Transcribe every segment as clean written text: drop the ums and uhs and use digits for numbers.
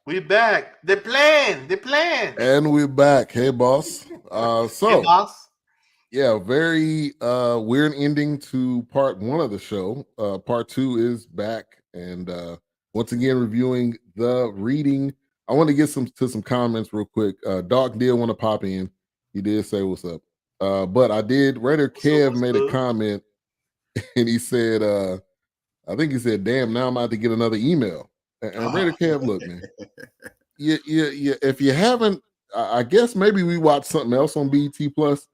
We back. They plan. And we're back. Hey, boss. Hey, boss. Yeah, very weird ending to part one of the show. Part two is back, and once again reviewing the reading. I want to get some comments real quick. Doc did want to pop in. He did say what's up. But I did. Raider Kev made a comment, and he said, I think he said, "Damn, now I'm about to get another email." And Raider Kev, look, man. Yeah. If you haven't, I guess maybe we watched something else on BET Plus.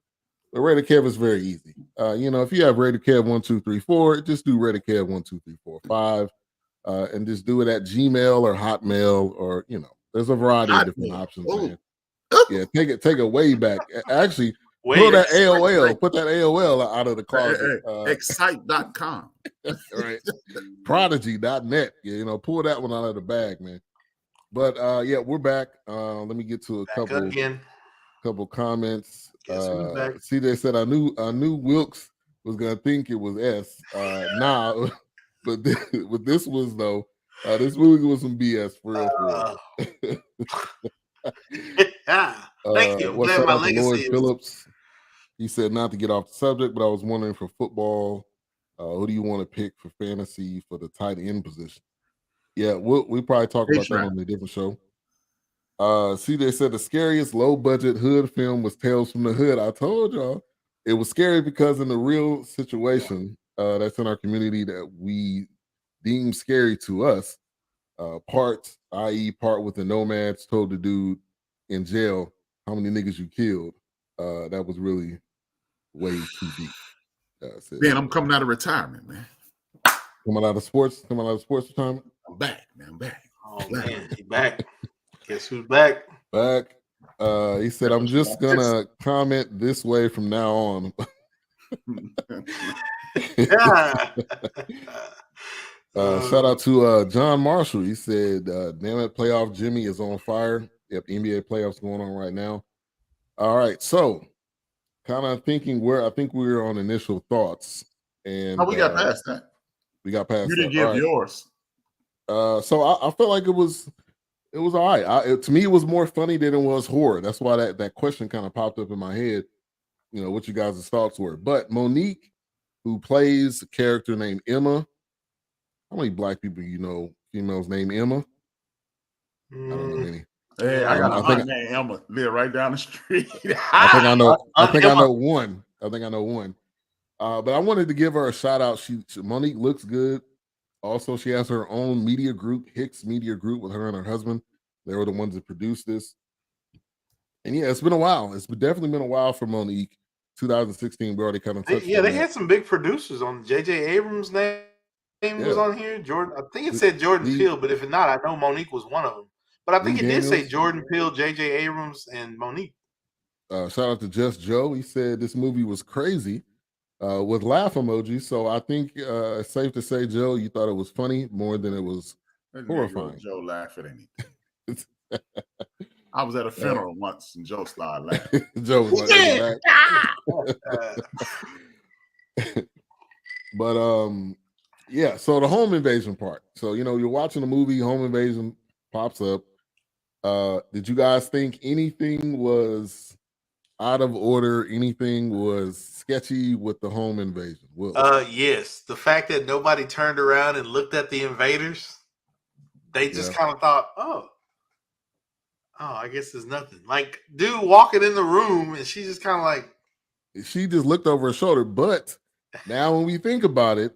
The Raider Kev is very easy. If you have Raider Kev 1 2 3 4, just do Raider Kev 1 2 3 4 5, and just do it at Gmail or Hotmail, or there's a variety of different options, man. Yeah, take it way back. Actually, pull that AOL, put that AOL out of the closet. Excite.com. Right. Prodigy.net. Pull that one out of the bag, man. But yeah, we're back. Let me get to a couple comments. CJ said I knew Wilkes was gonna think it was S. Nah, but this was though. This movie was some BS for real. Thank you. What's up, Lloyd Phillips? He said not to get off the subject, but I was wondering for football, who do you want to pick for fantasy for the tight end position? Yeah, we probably talk about that on a different show. CJ said the scariest low budget hood film was Tales from the Hood. I told y'all it was scary because in the real situation that's in our community that we deem scary to us, parts, i.e., part with the nomads told the dude in jail how many niggas you killed. That was really way too deep. Man, I'm coming out of retirement, man. Coming out of sports retirement? I'm back, man. I'm back. Oh man, he back. Guess who's back? Back. He said, I'm just gonna comment this way from now on. Shout out to John Marshall. He said, damn it, playoff Jimmy is on fire. Yep, NBA playoffs going on right now. All right, so kind of thinking where I think we were on initial thoughts. And we got past that. We got past you didn't give yours. So I felt like it was all right. To me, it was more funny than it was horror. That's why that question kind of popped up in my head, what you guys' thoughts were. But Monique, who plays a character named Emma, how many black people females named Emma? I don't know any. Hey, I got a aunt named Emma, live right down the street. I think I know one. But I wanted to give her a shout out. Monique looks good. Also, she has her own media group, Hicks Media Group, with her and her husband. They were the ones that produced this. And yeah, it's been a while. It's definitely been a while for Monique. 2016, we already kind of touched on they had some big producers on. J.J. Abrams' name was on here. Jordan, I think it said Jordan Peele, but if not, I know Monique was one of them. But I think it did say Jordan Peele, J.J. Abrams, and Monique. Shout out to Just Joe. He said this movie was crazy. With laugh emojis, so I think it's safe to say, Joe, you thought it was funny more than it was horrifying. Joe laughed at anything. I was at a funeral once, and Joe started laughing. Joe was But yeah. So the home invasion part. So you're watching a movie, home invasion pops up. Did you guys think anything was out of order? Anything was sketchy with the home invasion? Yes. The fact that nobody turned around and looked at the invaders, they just kind of thought, oh, I guess there's nothing. Like, dude walking in the room, and she just kind of like, she just looked over her shoulder. But now when we think about it,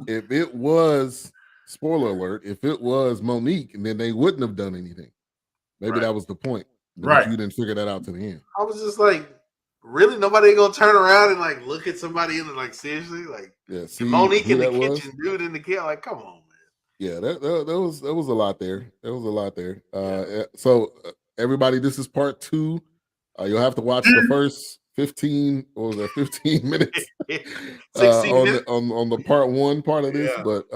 if it was, spoiler alert, if it was Monique, then they wouldn't have done anything. Maybe that was the point. But you didn't figure that out to the end. I was just like, really? Nobody gonna turn around and like look at somebody and like, seriously? Like, Monique in the kitchen, dude in the kitchen, like, come on, man. Yeah, that was a lot there. So everybody, this is part two. You'll have to watch the first 15 minutes on the part one part of this. But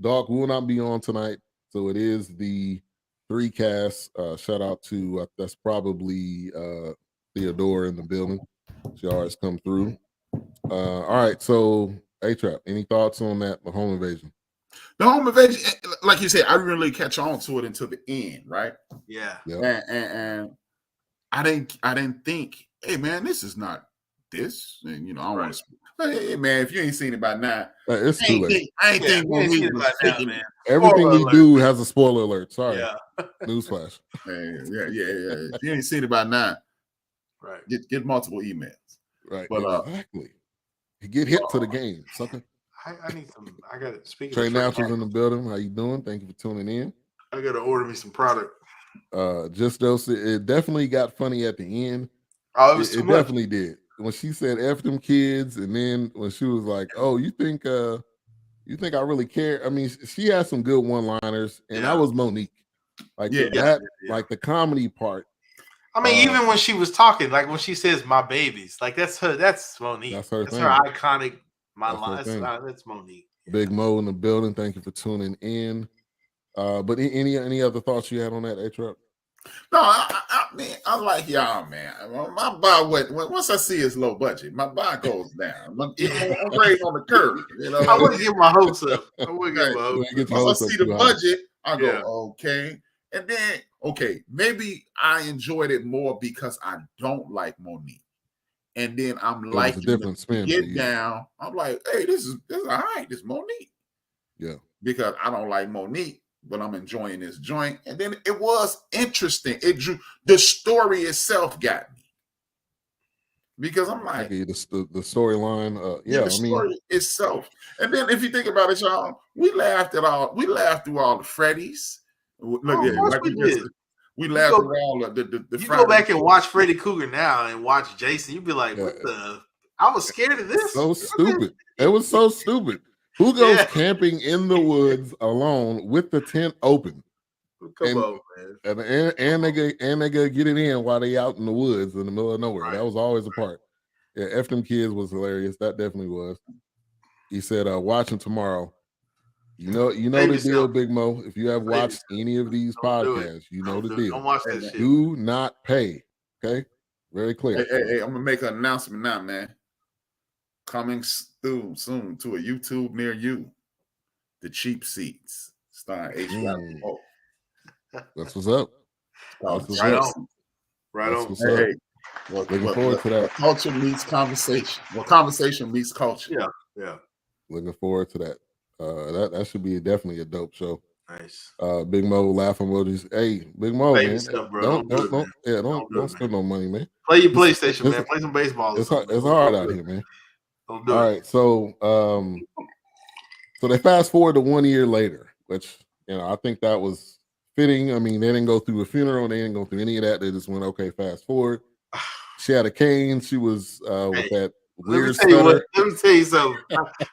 Dog will not be on tonight, so it is the 3 cast. Shout out to that's probably Theodore in the building. She always come through. All right, so A-Trap, any thoughts on that, the home invasion? The home invasion, like you said, I really catch on to it until the end, right? Yeah. And I didn't think, hey man, this is not this. And I don't want to. Hey man, if you ain't seen it by now, it's too late. I ain't think Monique was taking man. Everything we do has a spoiler alert. Sorry. Yeah. Newsflash. Yeah. If you ain't seen it by now, right. Get multiple emails. Right. But exactly. You get hit to the game. Something. I need some. I got it. Speaking Trey of Naturals in the building. How you doing? Thank you for tuning in. I got to order me some product. Just those. It definitely got funny at the end. Oh, it was too much. Definitely did. When she said "F them kids," and then when she was like, "Oh, you think I really care?" I mean, she had some good one-liners, and that was Monique. Like like the comedy part. I mean, even when she was talking, like when she says "my babies," like that's her. That's Monique. That's her That's thing. her iconic. That's Monique. Yeah. Big Mo in the building. Thank you for tuning in. But any other thoughts you had on that, A-Truck? No, I mean, I like y'all, man. My buy once I see it's low budget, my buy goes down. I'm right on the curve. I wouldn't get my hopes up. I wouldn't get my hopes up. Once I see the budget, I go, okay. And then, okay, maybe I enjoyed it more because I don't like Monique. And then I'm like, different spin. Get down. I'm like, hey, this is all right. This is Monique. Yeah. Because I don't like Monique, but I'm enjoying this joint. And then it was interesting. It drew the story itself got me. Because I'm like, the storyline, the story itself. And then if you think about it, y'all, we laughed through all the Freddies. Look, we laughed through all the you go back and watch Freddy Krueger now and watch Jason, you'd be like, what the? I was scared of this. So stupid. It was so stupid. Who goes camping in the woods alone with the tent open? Come on, man. And they gotta get it in while they out in the woods in the middle of nowhere. Right. That was always a part. Yeah, F them kids was hilarious. That definitely was. He said, watching tomorrow. You know the deal, Big Mo. If you have watched any of these podcasts, you know the deal. Don't watch that shit. Do not pay. Okay? Very clear. Hey, I'm gonna make an announcement now, man. Coming through soon to a YouTube near you. The Cheap Seats, starring H. That's what's up. Right on. Hey, looking forward to that. Culture meets conversation. Well, conversation meets culture. Yeah. Looking forward to that. That should be definitely a dope show. Nice. Big Mo laugh emojis. Hey, Big Mo, man. Stuff, bro. Don't spend no money, man. Play your PlayStation, man. Play some baseball. It's hard out here, man. All right, so they fast forward to 1 year later, which I think that was fitting. I mean, they didn't go through a funeral, they didn't go through any of that. They just went, okay, fast forward. She had a cane. She was with that weird stutter. Let me tell you something.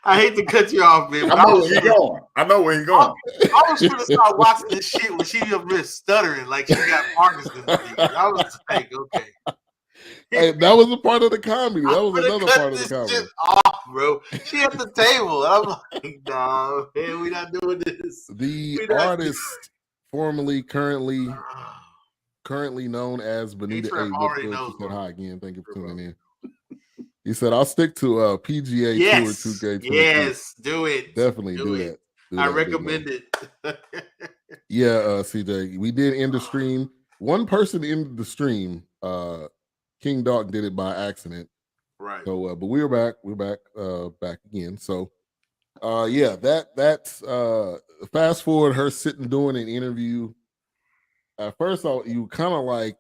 I hate to cut you off, man. I know where you're going. I was going to start watching this shit when she was stuttering like she got Parkinson's disease. I was like, okay. Hey, that was a part of the comedy. That was another part of the comedy. Shit off, bro. She at the table. I'm like, nah, man, we're not doing this. The artist formerly currently known as Bonita A. Whitfield. She said hi again. Thank you for tuning in. He said, I'll stick to PGA Tour 2K22. Yes, do it. Definitely do that. I recommend it. Yeah, CJ. We did end the stream. One person ended the stream. King Dog did it by accident. Right. So but we're back. We're back again. So that's fast forward her sitting doing an interview. At first you kind of like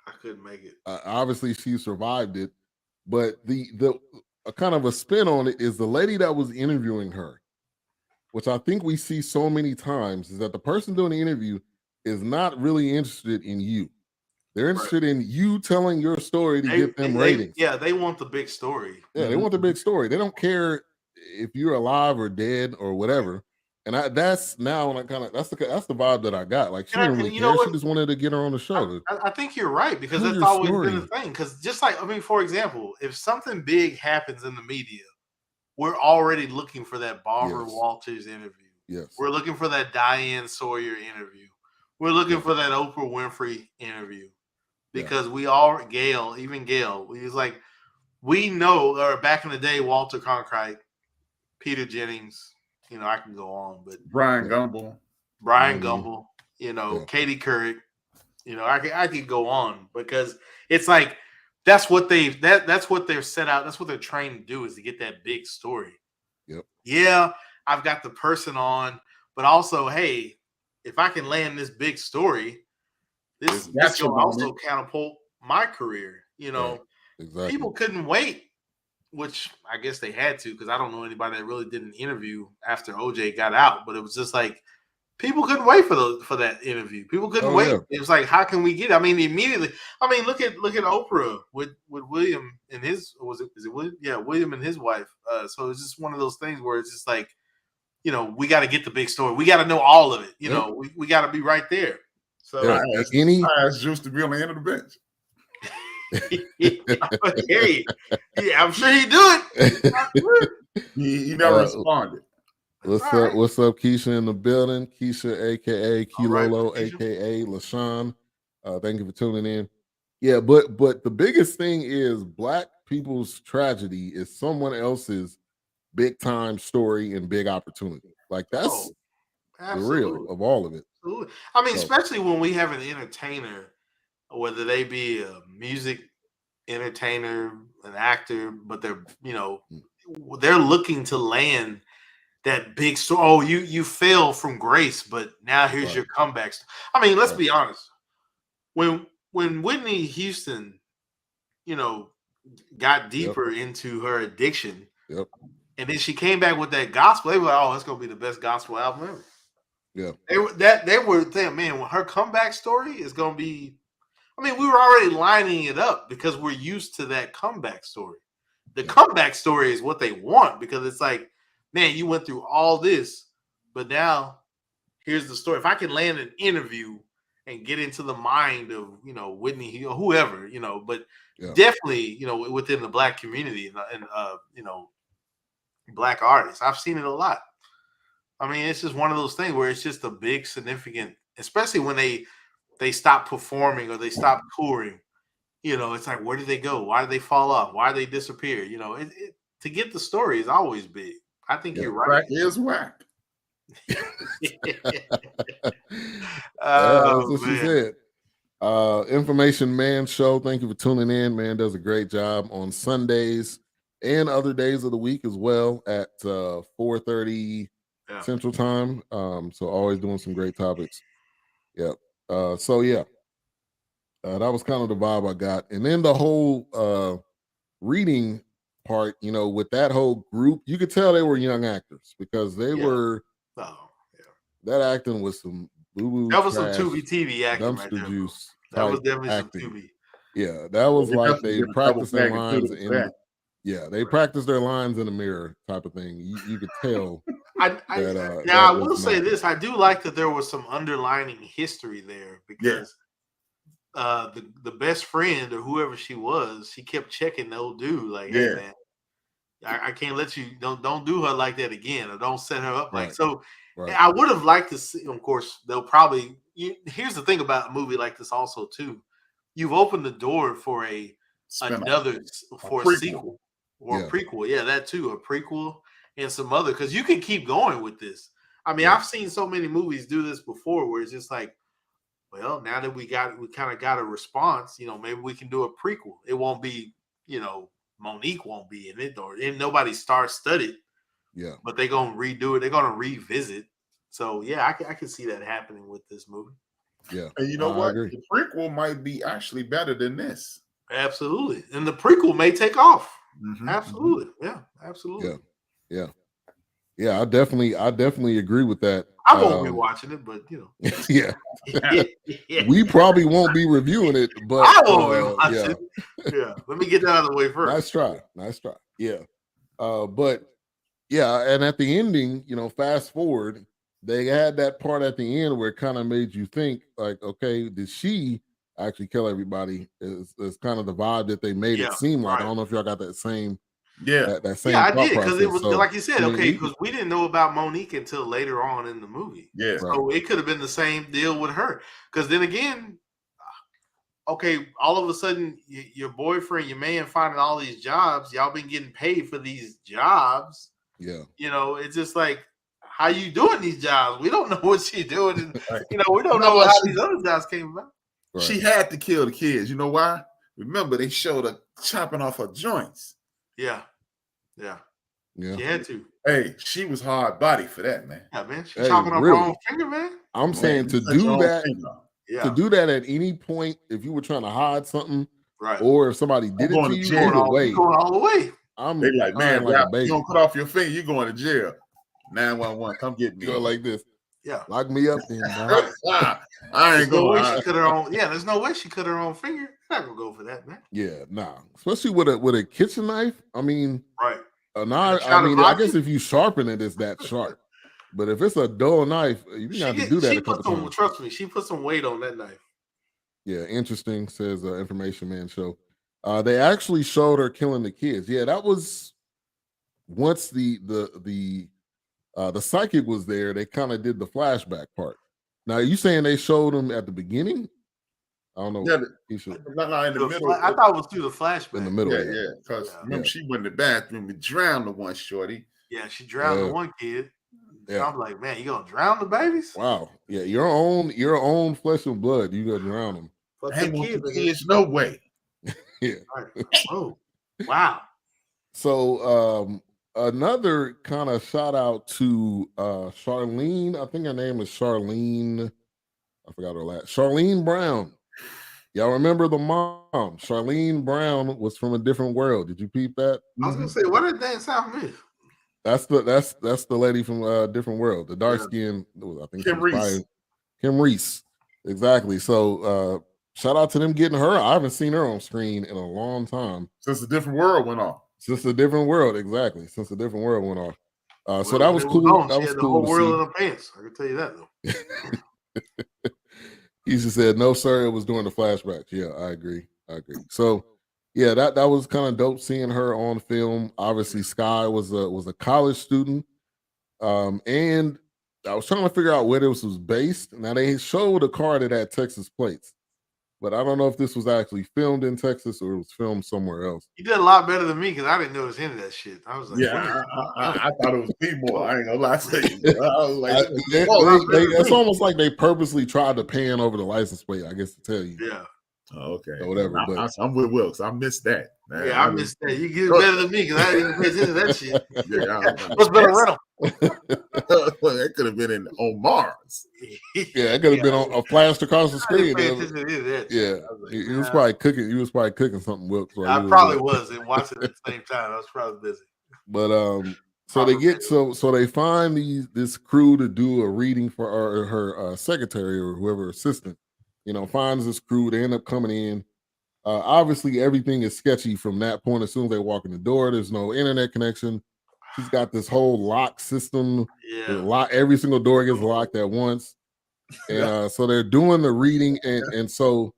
I couldn't make it. Obviously she survived it, but the kind of a spin on it is the lady that was interviewing her, which I think we see so many times, is that the person doing the interview is not really interested in you. They're interested in you telling your story to get them ratings. They want the big story. Yeah, they want the big story. They don't care if you're alive or dead or whatever. And that's the vibe that I got. Like she didn't really care. She just wanted to get her on the show. I think you're right, because that's always been a thing. Because just like, for example, if something big happens in the media, we're already looking for that Barbara Walters interview. Yes. We're looking for that Diane Sawyer interview. We're looking for that Oprah Winfrey interview. Because we all, Gail, we was like, we know, or back in the day, Walter Cronkite, Peter Jennings, I can go on, but Brian Gumbel, Katie Couric, I could go on because it's like that's what that's what they're set out. That's what they're trained to do is to get that big story. Yep. Yeah, I've got the person on, but also, hey, if I can land this big story, this will also catapult my career. Right. Exactly. People couldn't wait, which I guess they had to because I don't know anybody that really did an interview after OJ got out. But it was just like people couldn't wait for that interview. People couldn't wait. Yeah. It was like, how can we get it? I mean, immediately. I mean, look at Oprah with William and his is it William? Yeah, William and his wife. So it's just one of those things where it's just like, we got to get the big story. We got to know all of it. We got to be right there. So I asked Juice to be on the end of the bench. Hey, yeah, I'm sure he'd do it. He never responded. What's up? What's up, Keisha in the building? Keisha, aka Kilolo, aka LaShawn. Thank you for tuning in. Yeah, but the biggest thing is Black people's tragedy is someone else's big time story and big opportunity. Like that's the real of all of it. Absolutely. I mean, especially when we have an entertainer, whether they be a music entertainer, an actor, but they're looking to land that big story. Oh, you fell from grace, but now here's your comeback. I mean, let's be honest. When Whitney Houston, got deeper into her addiction, and then she came back with that gospel, they were like, oh, it's gonna be the best gospel album ever. Yeah. They were saying, man, her comeback story is gonna be. I mean, we were already lining it up because we're used to that comeback story. The comeback story is what they want because it's like, man, you went through all this, but now here's the story. If I can land an interview and get into the mind of, Whitney, whoever, but definitely, within the Black community and Black artists, I've seen it a lot. I mean, it's just one of those things where it's just a big significant, especially when they stop performing or they stop touring, it's like, where did they go? Why did they fall off? Why did they disappear? To get the story is always big. I think you're right. Whack is whack. That's what she said. Information Man Show. Thank you for tuning in. Man does a great job on Sundays and other days of the week as well at 4:30 Central Time. So always doing some great topics. Yep. That was kind of the vibe I got. And then the whole reading part, with that whole group, you could tell they were young actors because they were that acting was some boo-boo. That was some Tubi TV acting. Dumpster right juice. That was definitely acting. some Tubi. Yeah, that was like they practiced their lines they practiced their lines in the mirror type of thing. You could tell. I will say this. I do like that there was some underlining history there because the best friend or whoever she was, she kept checking the old dude like, hey man, I can't let you don't do her like that again or don't set her up like so. Right. I would have liked to see, of course, they'll probably here's the thing about a movie like this also too. You've opened the door for a sequel or a prequel. Yeah, that too, a prequel and some other because you can keep going with this. I mean, I've seen so many movies do this before where it's just like, well, now that we kind of got a response, maybe we can do a prequel. It won't be, Monique won't be in it or nobody star-studded. Yeah. But they're going to redo it. They're going to revisit. So, yeah, I can see that happening with this movie. Yeah. And you know what? The prequel might be actually better than this. Absolutely. And the prequel may take off. Mm-hmm. Absolutely. Yeah, absolutely. Yeah. Yeah, I definitely agree with that. I won't be watching it, but yeah. We probably won't be reviewing it, but I won't be watching it. Yeah. Let me get that out of the way first. Nice try. Yeah. But yeah, and at the ending, fast forward, they had that part at the end where it kind of made you think, like, okay, did she actually kill everybody? Is kind of the vibe that they made it seem like. I don't know if y'all got that same. That same. I did because it was like you said, because we didn't know about Monique until later on in the movie. Yeah, so it could have been the same deal with her. Because then again, all of a sudden, your boyfriend, your man, finding all these jobs, y'all been getting paid for these jobs. Yeah, it's just like, how you doing these jobs? We don't know what she's doing. And, Right. we don't know how these other jobs came about. Right. She had to kill the kids. You know why? Remember, they showed her chopping off her joints. Yeah. She had to. Hey, she was hard body for that, man. Yeah, man. She's chopping off her own finger, man. I'm saying to do that. To do that at any point, if you were trying to hide something, right, or if somebody did it to you, going all the way. They like, man, like you don't cut off your finger, you're going to jail. 911, come get me. Go like this. Yeah, lock me up then. I ain't going. She cut her own. Yeah, there's no way she cut her own finger. You're not gonna go for that, man. Yeah, nah. Especially with a kitchen knife. I mean, right. I guess if you sharpen it, it's that sharp. But if it's a dull knife, you got to do that a couple times. Trust me, she put some weight on that knife. Yeah, interesting, says Information Man Show. They actually showed her killing the kids. Yeah, that was once the psychic was there, they kind of did the flashback part. Now, are you saying they showed them at the beginning? I don't know. Yeah, in the middle. I thought it was through the flashback. In the middle. Yeah. Because remember, she went in the bathroom and drowned the one shorty. Yeah, she drowned the one kid. Yeah. I'm like, man, you gonna drown the babies? Wow. Yeah, your own flesh and blood. You gonna drown them? But the kids, no way. Yeah. Right. Oh, wow. So another kind of shout out to Charlene. I think her name is Charlene. I forgot her last. Charlene Brown. Y'all remember the mom? Charlene Brown was from a different world. Did you peep that? I was gonna say, what did that sound familiar? That's the lady from Different World, the dark skin. I think Kim Reese. Kim Reese, exactly. So shout out to them getting her. I haven't seen her on screen in a long time. Since a Different World went off. Since a Different World, exactly. Since a Different World went off. So that was cool. That was cool. The whole world in her pants. I can tell you that though. He just said, "No, sir, it was during the flashbacks." Yeah, I agree. So. Yeah, that was kind of dope seeing her on film. Obviously, Sky was a college student, and I was trying to figure out where this was based. Now they showed a car that had Texas plates, but I don't know if this was actually filmed in Texas or it was filmed somewhere else. You did a lot better than me because I didn't notice any of that shit. I was like, yeah, I thought it was people. I ain't gonna lie to you. I was like, it's almost like they purposely tried to pan over the license plate, I guess, to tell you. Yeah. Oh, okay. Or whatever. I'm with Wilkes. I missed that. Man. Yeah, I missed that. You get it better than me because I didn't even pay attention to that shit. Yeah, what's been a rental? That could have been on Mars. Yeah, it could have been on a flashed across the screen. Yeah, he was probably cooking. He was probably cooking something. Wilkes. I probably was and watching it at the same time. I was probably busy. But so they get so they find this crew to do a reading for her secretary or whoever assistant. Finds this crew. They end up coming in. Obviously, everything is sketchy from that point. As soon as they walk in the door, there's no internet connection. She's got this whole lock system. Yeah. Every single door gets locked at once. And so they're doing the reading. And so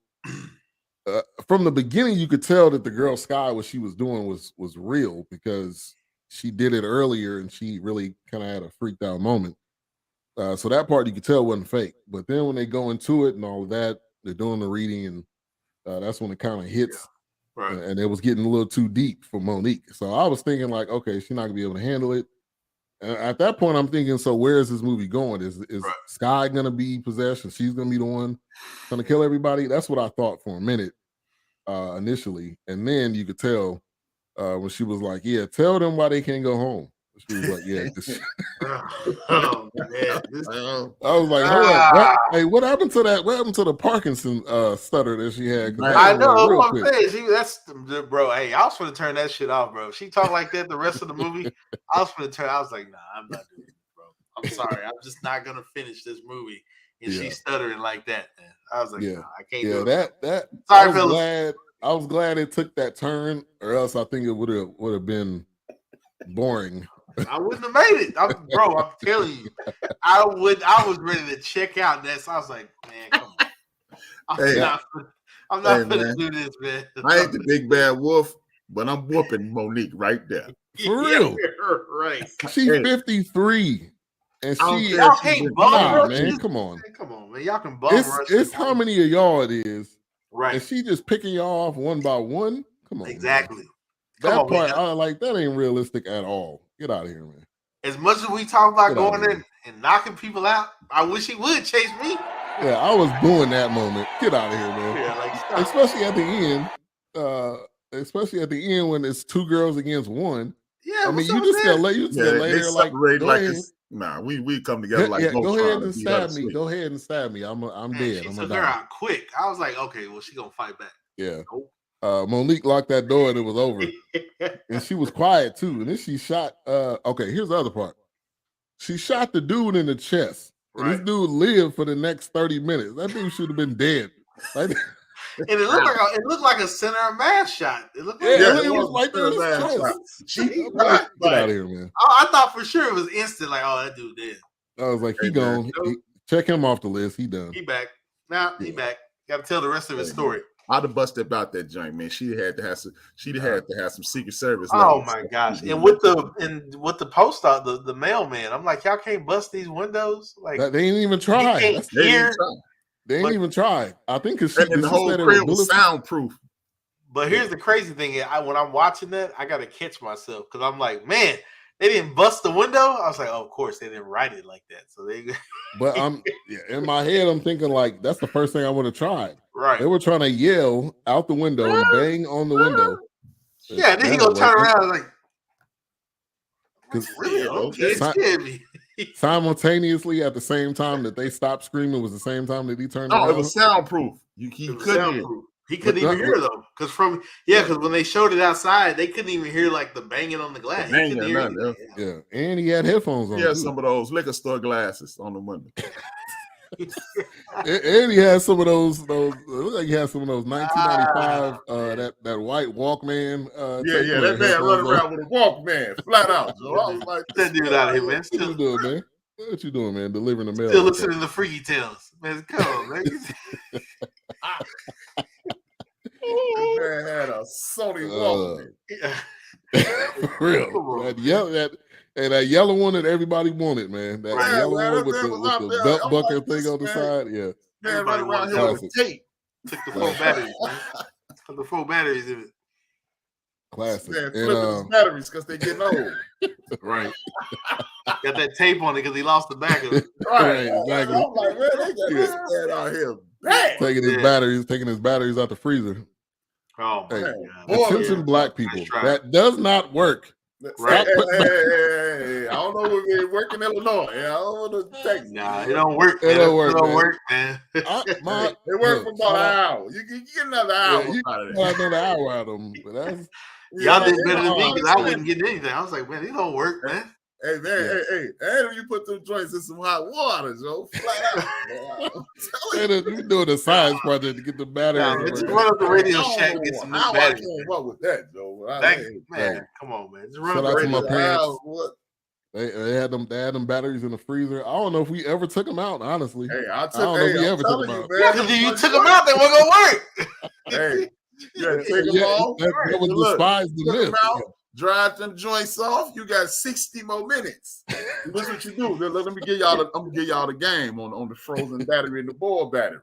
from the beginning, you could tell that the girl Sky, what she was doing was real because she did it earlier and she really kind of had a freaked out moment. So that part you could tell wasn't fake. But then when they go into it and all of that, they're doing the reading and that's when it kind of hits. Yeah. Right. And it was getting a little too deep for Monique. So I was thinking like, okay, she's not gonna be able to handle it. And at that point, I'm thinking, so where is this movie going? Is right. Sky gonna be possessed and she's gonna be the one gonna kill everybody? That's what I thought for a minute initially. And then you could tell when she was like, yeah, tell them why they can't go home. She was like, yeah. Oh, man. I was like, hold on. Hey, what happened to that? What happened to the Parkinson stutter that she had? I know. What I'm saying. Bro, hey, I was going to turn that shit off, bro. She talked like that the rest of the movie. I was going to turn. I was like, nah, I'm not doing it, bro. I'm sorry. I'm just not going to finish this movie. And she's stuttering like that, man. I was like, nah, I can't do it. Sorry, I was glad it took that turn, or else I think it would have been boring. I wouldn't have made it, I'm telling you, I was ready to check out. I was like, man, come on, I'm not gonna do this, man. I ain't the big bad wolf, but I'm whooping Monique right there. For real, right? She's 53, and y'all can't bum rush. Man, come on, man, y'all can bum rush. It's how many of y'all it is, right? And she just picking y'all off one by one. Come on, exactly. Man. That ain't realistic at all. Get out of here, man. As much as we talk about going in and knocking people out. I wish he would chase me. Yeah, I was doing that moment. Get out of here, man. Yeah, like stop. Especially at the end. Especially at the end when it's 2 girls against 1. Yeah, I mean, you just gotta lay there like, go ahead. We come together like go ahead and stab me. Go ahead and stab me. I'm dead. She I'm took gonna her die. out quick. I was like, okay, well, she gonna fight back. Yeah. Nope. Monique locked that door and it was over. And she was quiet too. And then she shot. Okay, here's the other part. She shot the dude in the chest. And this dude lived for the next 30 minutes. That dude should have been dead. Like, and it looked like a center of mass shot. It looked like it was like that. Get out of here, man. I thought for sure it was instant. Like, oh, that dude dead. I was like, he gone. Check him off the list. He done. He back. Now he back. Got to tell the rest of his story. I'd have busted about that joint, man. She had to have some Secret Service. Oh my gosh! And with the post out, the mailman, I'm like, y'all can't bust these windows. Like they ain't even try. They ain't even try. I think because the whole crib was soundproof. But here's the crazy thing: when I'm watching that, I gotta catch myself because I'm like, man, they didn't bust the window. I was like, oh, of course they didn't write it like that. So they. But in my head, I'm thinking like that's the first thing I would have tried. Right. They were trying to yell out the window and bang on the window. Yeah, then he gonna turn around like, really? Okay. Scared me. Simultaneously at the same time that they stopped screaming was the same time that he turned around. No, it was soundproof. He couldn't. He couldn't even hear though, because when they showed it outside, they couldn't even hear like the banging on the glass. Yeah, and he had headphones on. He had some of those liquor store glasses on the window. And he had some of those. It looked like he had some of those 1995 that white Walkman. That man running around with a Walkman, flat out. So I was like, that dude out here, man. What you doing, man? What you doing, man? Delivering the mail. Still listening to Freaky Tales, man. Come on, man. Man had a Sony Walkman. For real. That yellow one that everybody wanted, man. That yellow one with the belt buckle thing on the side. Yeah. Man, right around here with tape. Took the 4 batteries, man. Took the 4 batteries in it. Classic. Man, flipping his batteries because they getting old. Right. Got that tape on it because he lost the back of it. Right, exactly. I'm like, man, they got this man out here bad. Taking his batteries out the freezer. Oh my God. Attention, black people. That does not work. Right. Hey, I don't know if it work in Illinois. I don't want to take. Nah, it don't work. It don't work, man. It worked for about an hour. You get another hour out of it. Another hour out of them. But that's y'all did better than me because I wouldn't get anything. I was like, man, it don't work, man. Hey man, hey, and if you put them joints in some hot water, Joe, flat out. You doing the science project to get the batteries. Just run up the Radio Shack and get some new batteries. I can't with that, Joe. Man, come on, man. Just run Shout up the Radio out to my parents. They had them batteries in the freezer. I don't know if we ever took them out, honestly. Hey, I don't know if we ever took them out. Because if you took them out, they weren't gonna work. Hey, you gotta take them off. That was despised the myth. Drive them joints off. You got 60 more minutes. That's what you do. Let me give y'all. I'm gonna give y'all the game on the frozen battery and the boiled battery.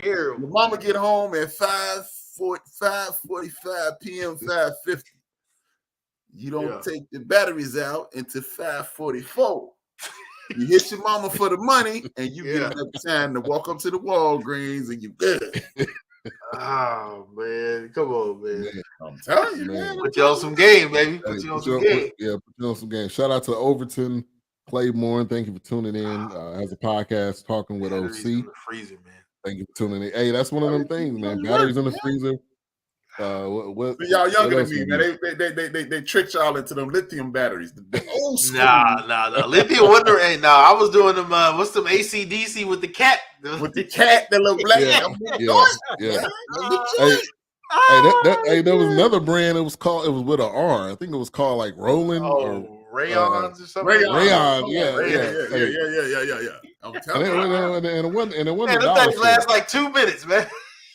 Your mama get home at 5:45 p.m. 5:50. You don't take the batteries out until 5:44. You hit your mama for the money, and you get enough time to walk up to the Walgreens, and you good. Oh man, come on, man! I'm telling you, man. Put you on some game, baby. Put you on some game. Yeah, put you on some game. Shout out to Overton Claiborne. Thank you for tuning in. As a podcast, talking with batteries OC. In the freezer, man. Thank you for tuning in. Hey, that's one of them things, man. Batteries in the freezer. Y'all younger than me, man. They tricked y'all into them lithium batteries. The old school. Nah. Lithium wonder. Hey, I was doing them. What's them AC/DC with the cat? With the cat, the little black. Hey, there was another brand. It was with an R. I think it was called like Roland or Rayons or something. Rayon, yeah. I'm telling you. And it wasn't a dollar store. Last like 2 minutes, man.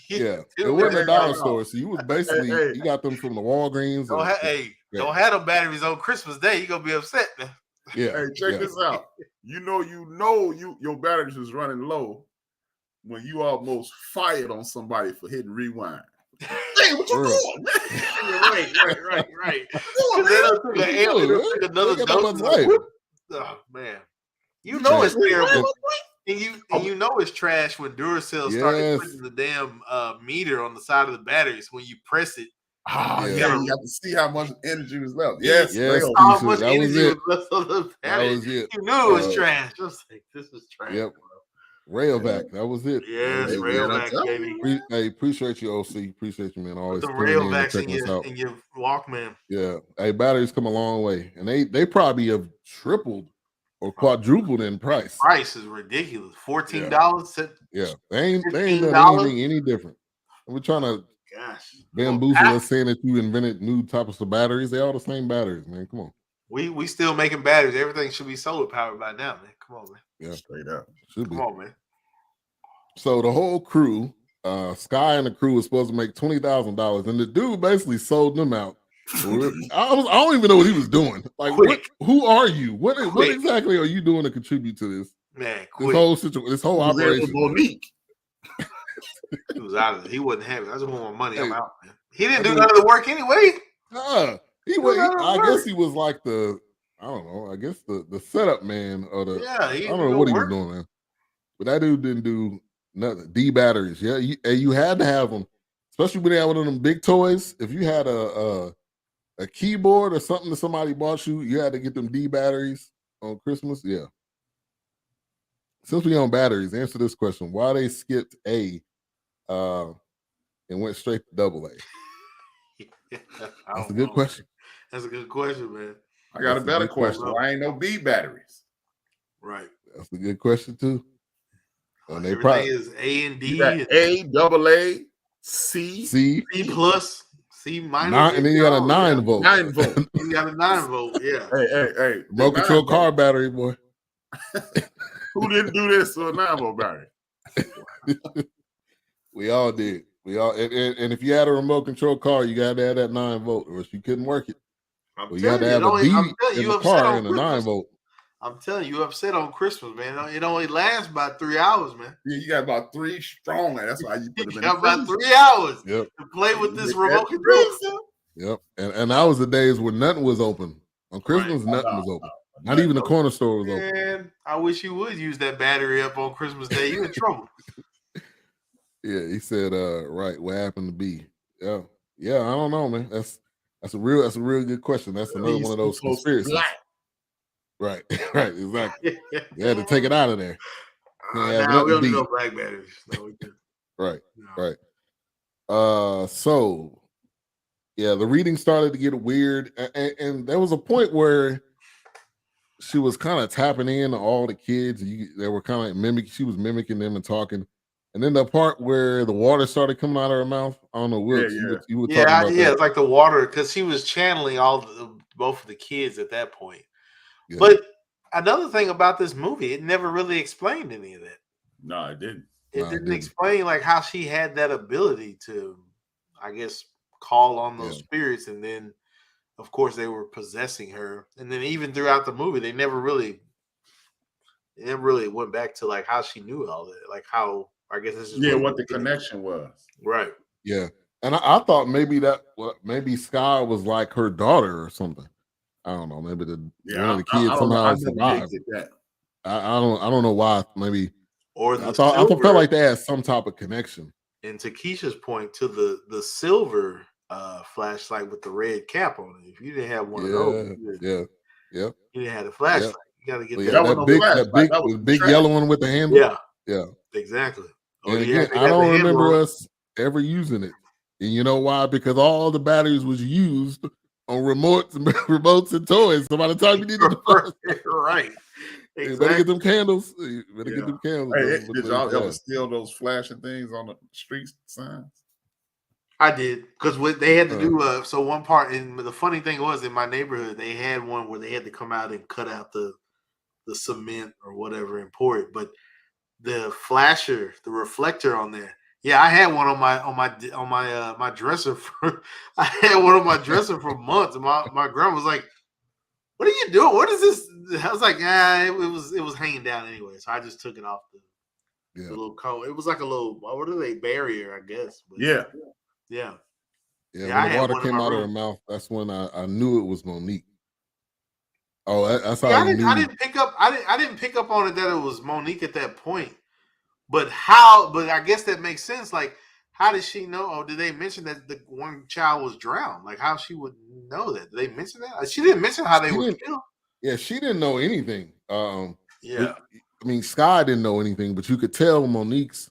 Yeah, it wasn't a dollar store, so you was basically you got them from the Walgreens. Don't have them batteries on Christmas Day. You gonna be upset, man. Yeah. Hey, check this out. You know your batteries was running low when you almost fired on somebody for hitting rewind. Hey, what you doing? Right. Another dose. Oh man. You know it's terrible. And you know it's trash when Duracell started putting the damn meter on the side of the batteries when you press it. Oh, yeah, you have to see how much energy was left. Yes, how much energy was left on the battery. That was it. You knew it was trash. I was like, this is trash. Yep. Rayovac, that was it. Yes, Rayovac, baby. Hey, appreciate you, OC. Appreciate you, man. Always the Rayovacs in your Walkman. Yeah. Hey, batteries come a long way. And they probably have tripled or quadrupled in price. The price is ridiculous. $14. Yeah. They ain't done anything any different. We're trying to bamboozle us saying that you invented new types of batteries. They all the same batteries, man. Come on. We still making batteries. Everything should be solar powered by now, man. Come on, man. Yeah. Straight up. Come on, man. So the whole crew, Sky and the crew was supposed to make $20,000, and the dude basically sold them out. I don't even know what he was doing. Like, who are you? What exactly are you doing to contribute to this? Man, this whole situation, this whole operation. He was out of it. He wasn't happy. I just want my money. I'm out, man. He didn't do none of the work anyway. I guess he was like the, I don't know. I guess the setup man or the. I don't know what he was doing, man. But that dude didn't do nothing. D batteries, yeah. You had to have them, especially when they had one of them big toys. If you had a keyboard or something that somebody bought you, you had to get them D batteries on Christmas. Yeah. Since we on batteries, answer this question: why they skipped A, and went straight to AA? That's a good question. That's a good question, man. I got a better question. Why ain't no B batteries? Right. That's a good question too. And they everything probably is A and D. A, AA, C, C plus, C minus, and then you got a 9 volt. 9 volt. You got a 9 volt. Yeah. Hey. Remote control car battery, boy. Who didn't do this to a 9 volt battery? We all did. We all, and if you had a remote control car, you got to have that 9 volt, or else you couldn't work it. You had to have a D in the car and a 9 volt. I'm telling you, upset on Christmas, man. It only lasts about 3 hours, man. Yeah, you got about 3 strong. That's why you put them in. You got about 3 hours to play with this remote control. Yep, and that was the days when nothing was open. On Christmas, nothing was open. Not even the corner store was open. Man, I wish you would use that battery up on Christmas Day. You in trouble. Yeah, he said, right, what happened to be? Yeah, I don't know, man. That's a real good question. That's another one of those conspiracies. Right, exactly. You had to take it out of there. Nah, we don't do no black batteries. No, we didn't. Right. So yeah, the reading started to get weird, and there was a point where she was kind of tapping in to all the kids. They were kind of mimicking. She was mimicking them and talking. And then the part where the water started coming out of her mouth, I don't know what you were talking about. Yeah, it's like the water, because she was channeling both of the kids at that point. Yeah. But another thing about this movie, it never really explained any of that. No, it didn't. It didn't explain like how she had that ability to, I guess, call on those spirits, and then, of course, they were possessing her. And then even throughout the movie, they never really went back to like how she knew all that, like how. I guess this is what the connection was. Right. Yeah. And I thought maybe Sky was like her daughter or something. I don't know. Maybe one of the kids somehow survived. I don't know why. Maybe. Or I felt like they had some type of connection. And to Keisha's point, to the silver flashlight with the red cap on it. If you didn't have one of those, you didn't have the flashlight. You got to get that big yellow one with the handle. Yeah. Exactly. And again, I don't remember us ever using it. And you know why? Because all the batteries was used on remotes and toys. So by the time you needed right. Exactly. You better get them candles. Get them candles. Hey, did y'all ever steal those flashing things on the street signs? I did, because what they had to do. So one part, and the funny thing was, in my neighborhood, they had one where they had to come out and cut out the cement or whatever and pour it, but the flasher, the reflector on there. Yeah, I had one on my dresser for. I had one on my dresser for months. And my grandma was like, "What are you doing? What is this?" I was like, it was hanging down anyway, so I just took it off the little coat. It was like a little, what are they, barrier, I guess. But yeah. When the water came out of her mouth, that's when I knew it was Monique. Oh, that's how you knew. I didn't pick up. I didn't pick up on it that it was Monique at that point. But how? But I guess that makes sense. Like, how did she know? Or did they mention that the one child was drowned? Like, how she would know that? Did they mention that? She didn't mention how they were killed. Yeah, she didn't know anything. Yeah. I mean, Sky didn't know anything, but you could tell Monique's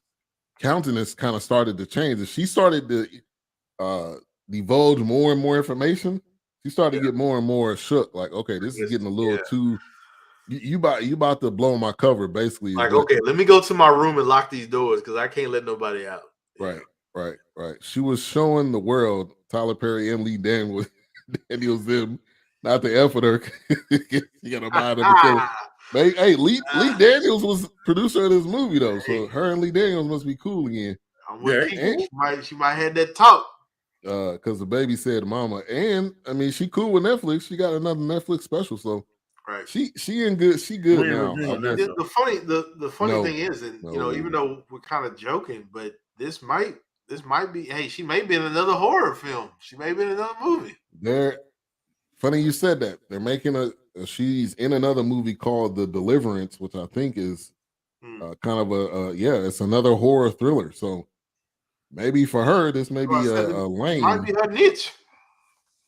countenance kind of started to change. As she started to divulge more and more information, she started to get more and more shook. Like, okay, this is getting a little too. You about to blow my cover, basically. Like, okay, let me go to my room and lock these doors because I can't let nobody out. Right. She was showing the world Tyler Perry and Daniels them not to F with her. You gotta buy them to kill her. Hey, Lee Daniels was producer of this movie though, so her and Lee Daniels must be cool again. She might have that talk. Because the baby said mama, and I mean she cool with Netflix. She got another Netflix special, so right. She in good. She good now. The funny thing is, and even though we're kind of joking, but this might be. Hey, she may be in another horror film. She may be in another movie. Funny you said that. They're making she's in another movie called The Deliverance, which I think is kind of it's another horror thriller. So maybe for her, this may be a lane. Might be her niche.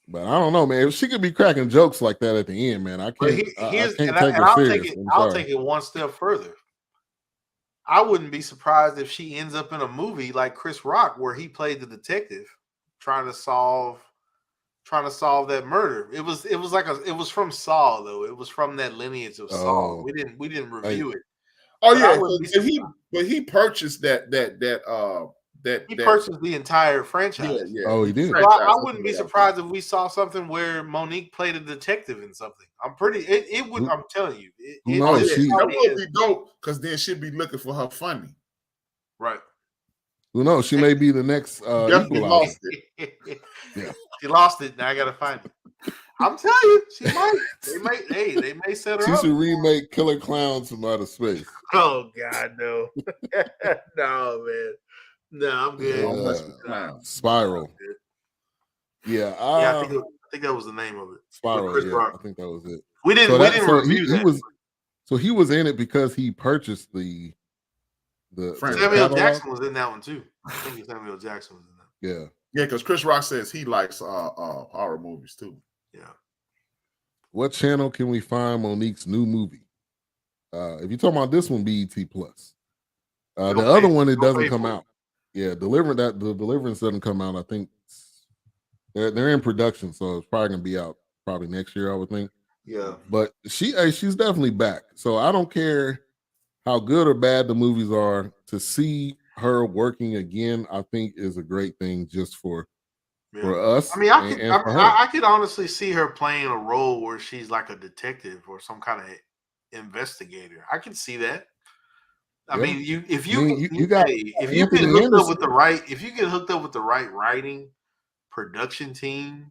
But I don't know, man. If she could be cracking jokes like that at the end, man, I can't take her serious. I'll take it one step further. I wouldn't be surprised if she ends up in a movie like Chris Rock, where he played the detective trying to solve that murder. It was from Saw though. It was from that lineage of Saw. We didn't review it. Oh yeah, but he purchased that he purchased the entire franchise. Yeah. Oh, he did. So I wouldn't be surprised if we saw something where Monique played a detective in something. I'm telling you, that would be dope because then she'd be looking for her funny. Right. Who knows? She may be the next definitely lost it. Yeah, she lost it. Now I gotta find it. I'm telling you, she might. They may set her up. She should remake Killer Clowns from Outer Space. Oh God, no, no, man. No, I'm good. Spiral. Yeah, I think that was the name of it. Spiral. Yeah, I think that was it. We didn't review that. He was in it because he purchased the Samuel Jackson was in that one too. I think Samuel Jackson was in that. Yeah, because Chris Rock says he likes horror movies too. Yeah. What channel can we find Monique's new movie? If you're talking about this one, BET Plus. The other one, it doesn't come out. Yeah, the Deliverance doesn't come out. I think they're in production, so it's probably gonna be out probably next year, I would think. Yeah. But she's definitely back. So I don't care how good or bad the movies are. To see her working again, I think is a great thing just for us. I mean, I could honestly see her playing a role where she's like a detective or some kind of investigator. I can see that. I mean, if you get hooked up with the right writing, production team,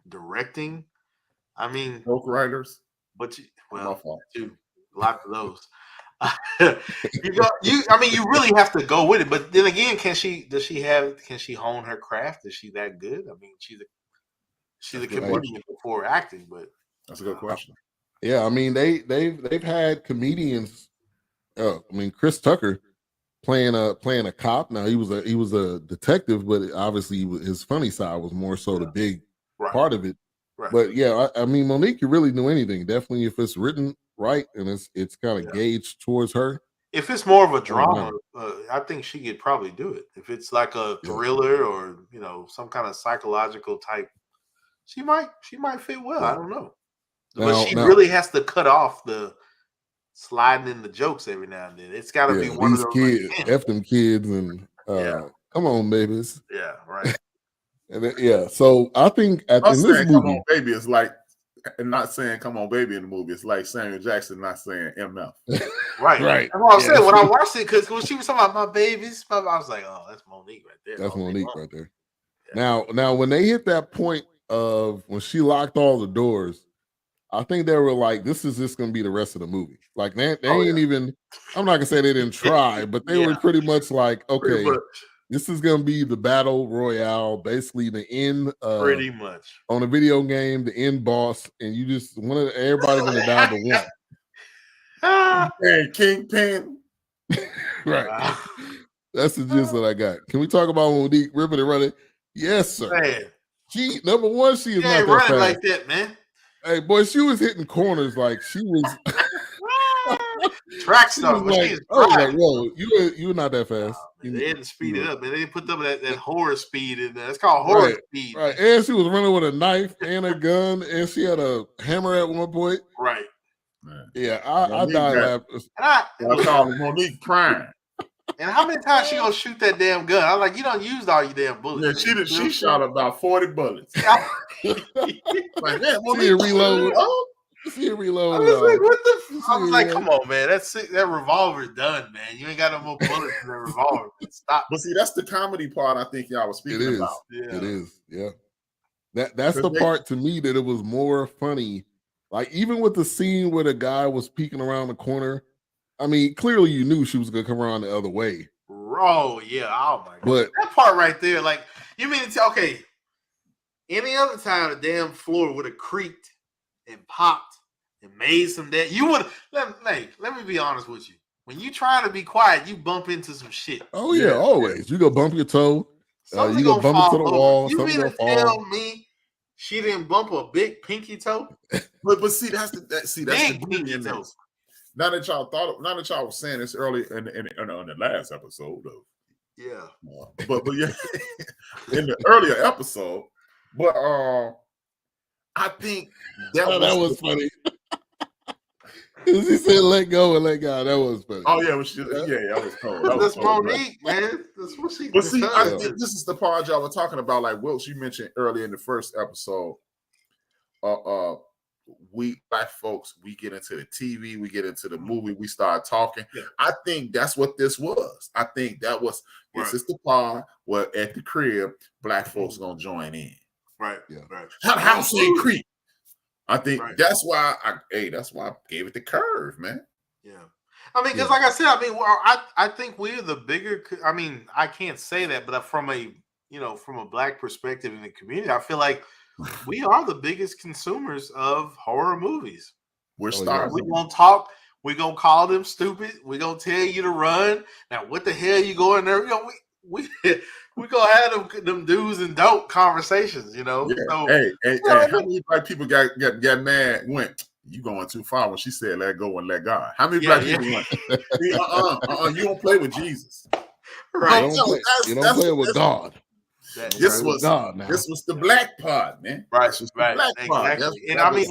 directing, I mean, book writers, but lots of those. You really have to go with it. But then again, can she hone her craft? Is she that good? I mean, she's a comedian before acting, but that's a good question. Yeah, I mean they've had comedians. I mean, Chris Tucker playing a cop. Now he was a detective, but obviously his funny side was more so the big part of it. Right. But yeah, I mean, Monique can really do anything. Definitely, if it's written right and it's kind of gauged towards her. If it's more of a drama, I think she could probably do it. If it's like a thriller or some kind of psychological type, she might fit well. I don't know, but she really has to cut off the sliding in the jokes every now and then. It's got to be one of those kids, F them kids, and come on, babies. Yeah, right. And so I think in this movie, come on, baby is like, and not saying "come on, baby" in the movie. It's like Samuel Jackson not saying "MF." Right. That's what I'm saying. When I watched it, because when she was talking about my babies, I was like, "Oh, that's Monique right there." That's Monique right there. Yeah. Now, when they hit that point of when she locked all the doors, I think they were like, "This is just going to be the rest of the movie." Like they ain't even. I'm not gonna say they didn't try, but they were pretty much like, "Okay, This is gonna be the battle royale, basically the end. Pretty much on a video game, the end boss, and you just everybody gonna die but one. And Kingpin, right? Wow. That's the gist that I got. Can we talk about Monique ripping and running? Yes, sir. Man. She number one, she is not that running fast. like that, man. Hey, boy, she was hitting corners like she was track star. Like, whoa, you were not that fast. They didn't speed it up, man. They didn't put them that horror speed in there. It's called horror speed. Right, and she was running with a knife and a gun, and she had a hammer at one point. Right. Yeah, I died laughing. I call Monique Prime. And how many times she gonna shoot that damn gun? I'm like, you don't use all your damn bullets. Yeah, she shot about 40 bullets. Like, man, Monique reload. She reload. I was like, what the? I was like, come on, man. That revolver's done, man. You ain't got no more bullets in that revolver. Stop. But see, that's the comedy part. I think y'all was speaking about. It is. Yeah. That's the part to me that it was more funny. Like even with the scene where the guy was peeking around the corner. I mean, clearly you knew she was gonna come around the other way. Oh yeah. Oh my god. But that part right there, like you mean to tell? Okay. Any other time, the damn floor would have creaked and popped and made some that you would let me be honest with you. When you try to be quiet, you bump into some shit. Oh yeah, always. You go bump your toe. You go bump into the wall. You mean to tell me she didn't bump a big pinky toe? But see, that's the beauty in this. Now that y'all was saying this early in the last episode of but yeah, in the earlier episode. But I think that was funny. He said, "Let go and let God." That was funny. Oh yeah, that was cool. That's Monique, man. That's what she. But see, I think this is the part y'all were talking about. Like Will, you mentioned earlier in the first episode. We black folks, we get into the TV, we get into the movie, we start talking. Yeah. I think that's what this was. I think that was this is the part where at the crib, black folks gonna join in. Right. Yeah. Right. House ain't creep. I think that's why I gave it the curve, man. Yeah. I mean, because like I said, I think we're the bigger. I mean, I can't say that, but from a black perspective in the community, I feel like we are the biggest consumers of horror movies. We're stars. We're gonna talk. We're gonna call them stupid. We're gonna tell you to run. Now, what the hell you going there? We gonna have them do's and don't conversations. Yeah. So, hey, how many black people got mad? Went, you going too far when she said let go and let God. How many black people went? You don't play with Jesus. Right. You don't play with God. This was the black part, man. Right, exactly. And I mean,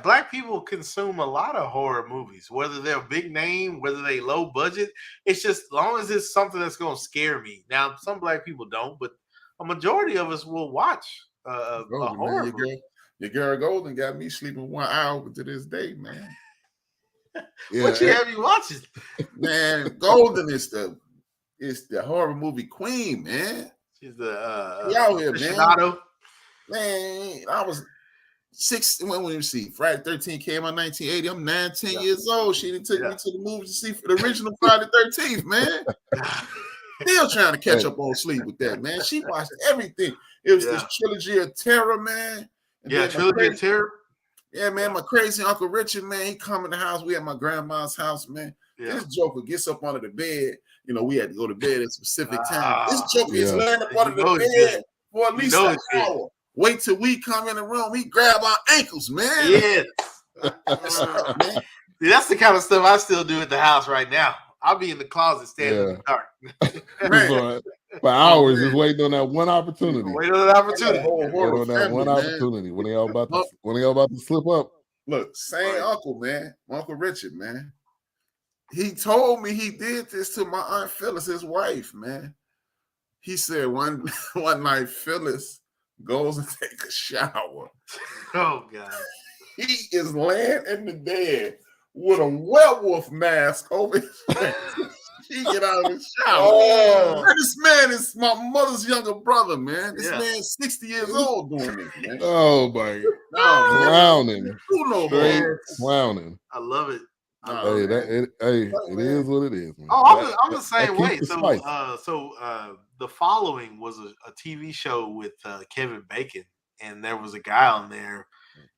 black people consume a lot of horror movies, whether they're big name, whether they low budget. It's just as long as it's something that's going to scare me. Now, some black people don't, but a majority of us will watch a horror movie. Your girl Golden got me sleeping 1 hour to this day, man. What you have you watching? Man, Golden is the horror movie queen, man. She's the out here, man. I was 6 when you see Friday 13 came out 1980. I'm 10 years old. She didn't take me to the movie to see the original Friday 13th, man. Still trying to catch up on sleep with that, man. She watched everything. It was this trilogy of terror, man. And trilogy of terror. Yeah, man. My crazy Uncle Richard, man. He come in the house. We at my grandma's house, man. Yeah. This joker gets up under the bed. We had to go to bed at a specific time. This joker is laying up under the bed for at least an hour. Wait till we come in the room. We grab our ankles, man. Yeah. That's the kind of stuff I still do at the house right now. I'll be in the closet standing in the dark. For hours, just waiting on that one opportunity. Waiting on that opportunity. Opportunity when they all about to slip up. Look, same uncle, man. Uncle Richard, man. He told me he did this to my Aunt Phyllis, his wife, man. He said one night Phyllis goes and take a shower. Oh, God. He is laying in the bed with a werewolf mask over his face. He get out of the shower. Oh. Man, this man is my mother's younger brother, man. This man's 60 years old doing this, man. Oh, my God. Clowning. Who knows, man? Clowning. I love it. it is what it is, man. Oh, I'm the same way. So, The Following was a TV show with Kevin Bacon, and there was a guy on there,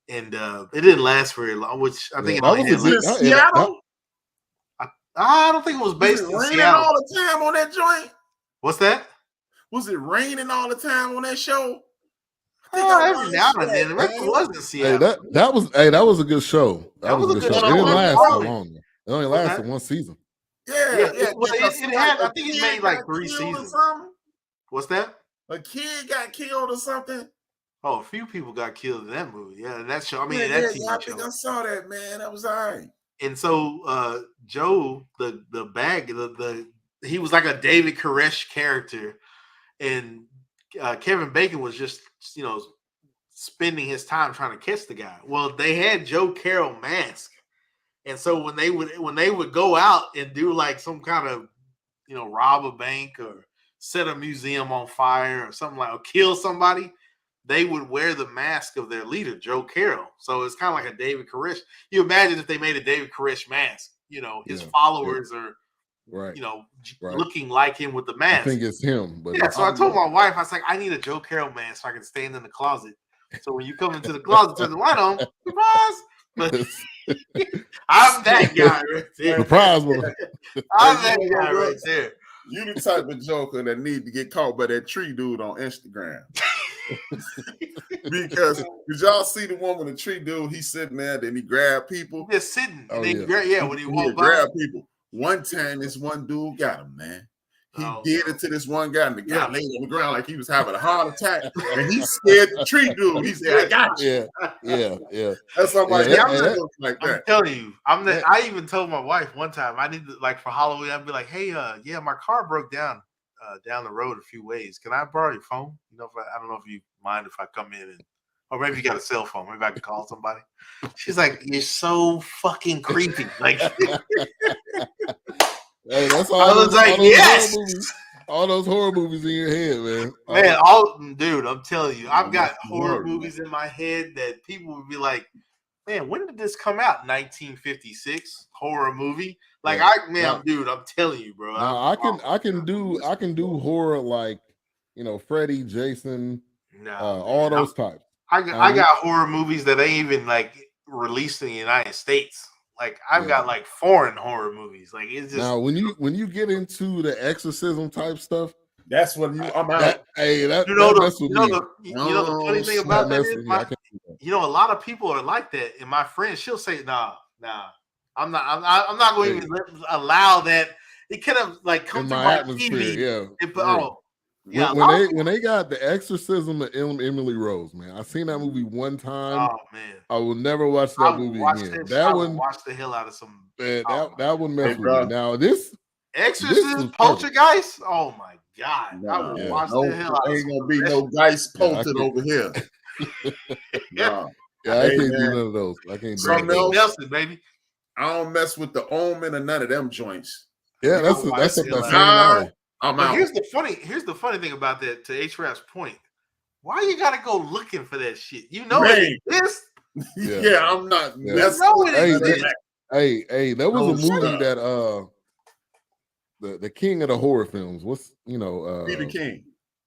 and it didn't last very long. Which I think was in Seattle. I don't think it was based in Seattle all the time on that joint. What's that? Was it raining all the time on that show? Every now and then. It wasn't Seattle. That was a good show. That was a good show. It didn't last so long. It only lasted one season. It had. I think it made like 3 seasons. What's that? A kid got killed or something. Oh, a few people got killed in that movie. Yeah, that show. I mean, that TV show. I think I saw that, man. That was all right. And so Joe, he was like a David Koresh character, and Kevin Bacon was just spending his time trying to catch the guy. Well, they had Joe Carroll mask, and so when they would go out and do like some kind of rob a bank or set a museum on fire or something or kill somebody, they would wear the mask of their leader, Joe Carroll. So it's kind of like a David Koresh. You imagine if they made a David Koresh mask, his followers are, looking like him with the mask. I think it's him. But so I told my wife, I was like, I need a Joe Carroll mask so I can stand in the closet. So when you come into the closet, turn the light on, surprise. But I'm that guy right there. Surprise, I'm that guy right there. You the type of joker that need to get caught by that tree dude on Instagram. Because did y'all see the one with the tree dude? He's sitting there, then he grabbed people. Just sitting. Oh, when he walked by. Grab people. One time, this one dude got him, man. He did it to this one guy, and the guy laid on the ground like he was having a heart attack, and he scared the tree dude. He said, "I got you." Yeah. That's somebody. I'm telling you, I even told my wife one time I need to, like, for Halloween, I'd be like, "Hey, my car broke down the road a few ways. Can I borrow your phone? I don't know if you mind if I come in or maybe you got a cell phone. Maybe I can call somebody." She's like, "You're so fucking creepy." Like. Hey, that's all. I was like, yes. All those horror movies in your head, man. Dude, I'm telling you, I've got horror movies in my head that people would be like, "Man, when did this come out?" 1956 horror movie. Like, dude, I'm telling you, bro. I can do horror like Freddy, Jason, all those types. I got horror movies that ain't even like released in the United States. Like I've got like foreign horror movies. Like it's just now when you get into the exorcism type stuff, that's when I'm out. The funny thing about that is, a lot of people are like that. And my friend, she'll say, "Nah, I'm not going to even allow that." It could have like come to my atmosphere. TV. When they got the exorcism of Emily Rose, man, I seen that movie one time. Oh man, I will never watch that movie again. That one watched the hell out of some. Man, that one messed with me. Now this Exorcist, Poltergeist. Oh my god, I will watch the hell out of. Ain't gonna be no geist polted over here. I can't do none of those. I can't do something else, Nelson, baby. I don't mess with the Omen or none of them joints. Yeah, that's up that same alley. Here's the funny thing about that. To H-Rap's point, why you gotta go looking for that shit? It exists. Yeah, I'm not. Hey, there was a movie that the king of the horror films. Stephen King.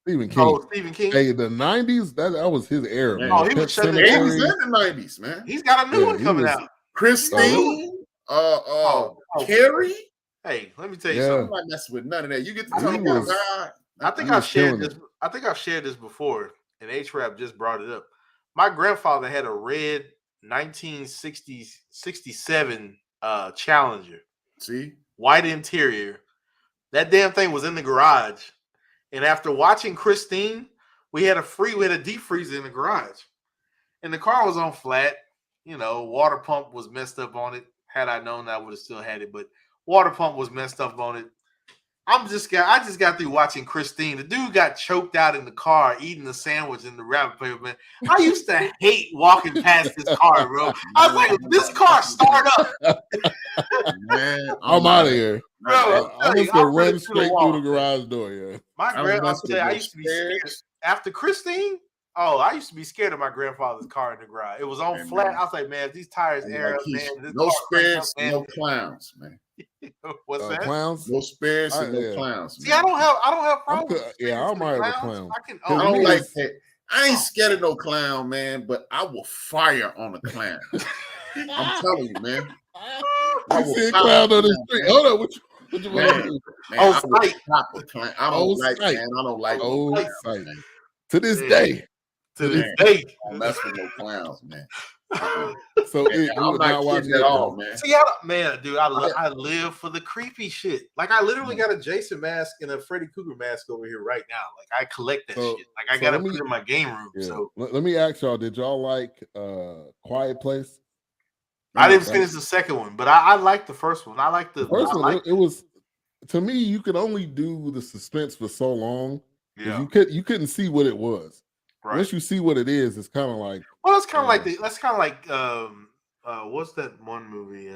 Stephen King. Oh, Stephen King. Hey, the 90s, that was his era. Man. Oh, he was in the 90s, man. He's got a new one coming out. Christine, Carrie. Hey, let me tell you something. I'm not messing with none of that. You get to talk about God. I think I've shared this before, and H-Rap just brought it up. My grandfather had a red 1967 Challenger. See? White interior. That damn thing was in the garage. And after watching Christine, we had a deep freezer in the garage. And the car was on flat. Water pump was messed up on it. Had I known, I would have still had it, but water pump was messed up on it. I just got through watching Christine. The dude got choked out in the car eating the sandwich in the wrapper paper, man. I used to hate walking past this car, bro. I was like, this car start up. Man, I'm out of here. Bro, I'm just going to run straight through the garage door, yeah. My grandma said I used to be scared. After Christine, Oh, I used to be scared of my grandfather's car in the garage. It was on flat. Man. I was like, man, if these tires air up, man, this no car crank up, spirits, man. no clowns, man. What's that? Clowns? No spirits and no clowns. See, man. I don't have problems. I'm alright with clowns. I don't like that. I ain't scared of no clown, man, but I will fire on a clown. I'm telling you, man. I see a clown on the street. Hold on, what you want to do? Man, I will stop a clown. I don't like, man. I don't like no clown. To this day. To this day. I don't mess with no clowns, man. So I'm not kidding at all, man. See, man, dude, I live for the creepy shit. Like, I literally got a Jason mask and a Freddy Krueger mask over here right now. Like, I collect that shit. Like, I gotta put it in my game room. Yeah. So let me ask y'all: did y'all like Quiet Place? I didn't finish the second one, but I liked the first one. I liked the first one. It was, to me, you could only do the suspense for so long. Yeah, you couldn't see what it was. Right. Once you see what it is, it's kind of like. Well, that's kind of like what's that one movie?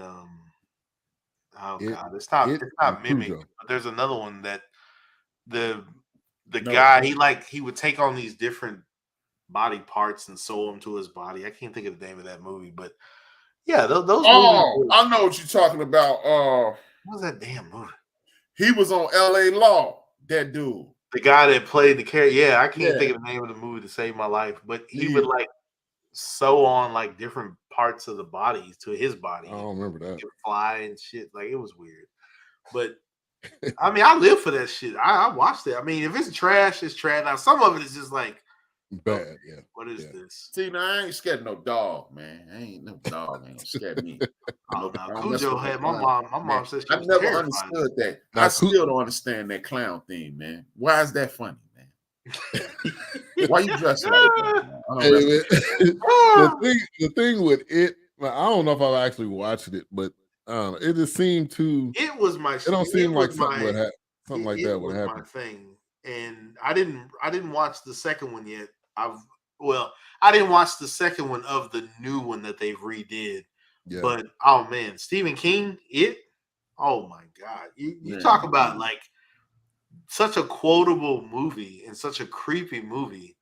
It's not Mimic, but there's another one that the guy he would take on these different body parts and sew them to his body. I can't think of the name of that movie, but yeah, those. Oh, I know what you're talking about. What's that damn movie? He was on L.A. Law. That dude. The guy that played the character, I can't think of the name of the movie to save my life, but he would like sew on like different parts of the body to his body. I don't remember that. He could fly and shit. Like, it was weird. But I mean, I live for that shit. I watched it. I mean, if it's trash, it's trash. Now, some of it is just like bad. Yeah. What is this? See, now I ain't scared of no dog, man. I ain't no dog, man. Scared me. Cujo had my mom said she I never understood that. I still don't understand that clown thing, man. Why is that funny, man? Why you dressed like that? The thing with it, I don't know if I've actually watched it, but it just seemed to. It was my. It don't seem like something would happen. Something like that would happen. My thing, and I didn't watch the second one yet. I didn't watch the second one of the new one that they've redid. Yeah. But oh man, Stephen King, oh my God. You talk about like such a quotable movie and such a creepy movie.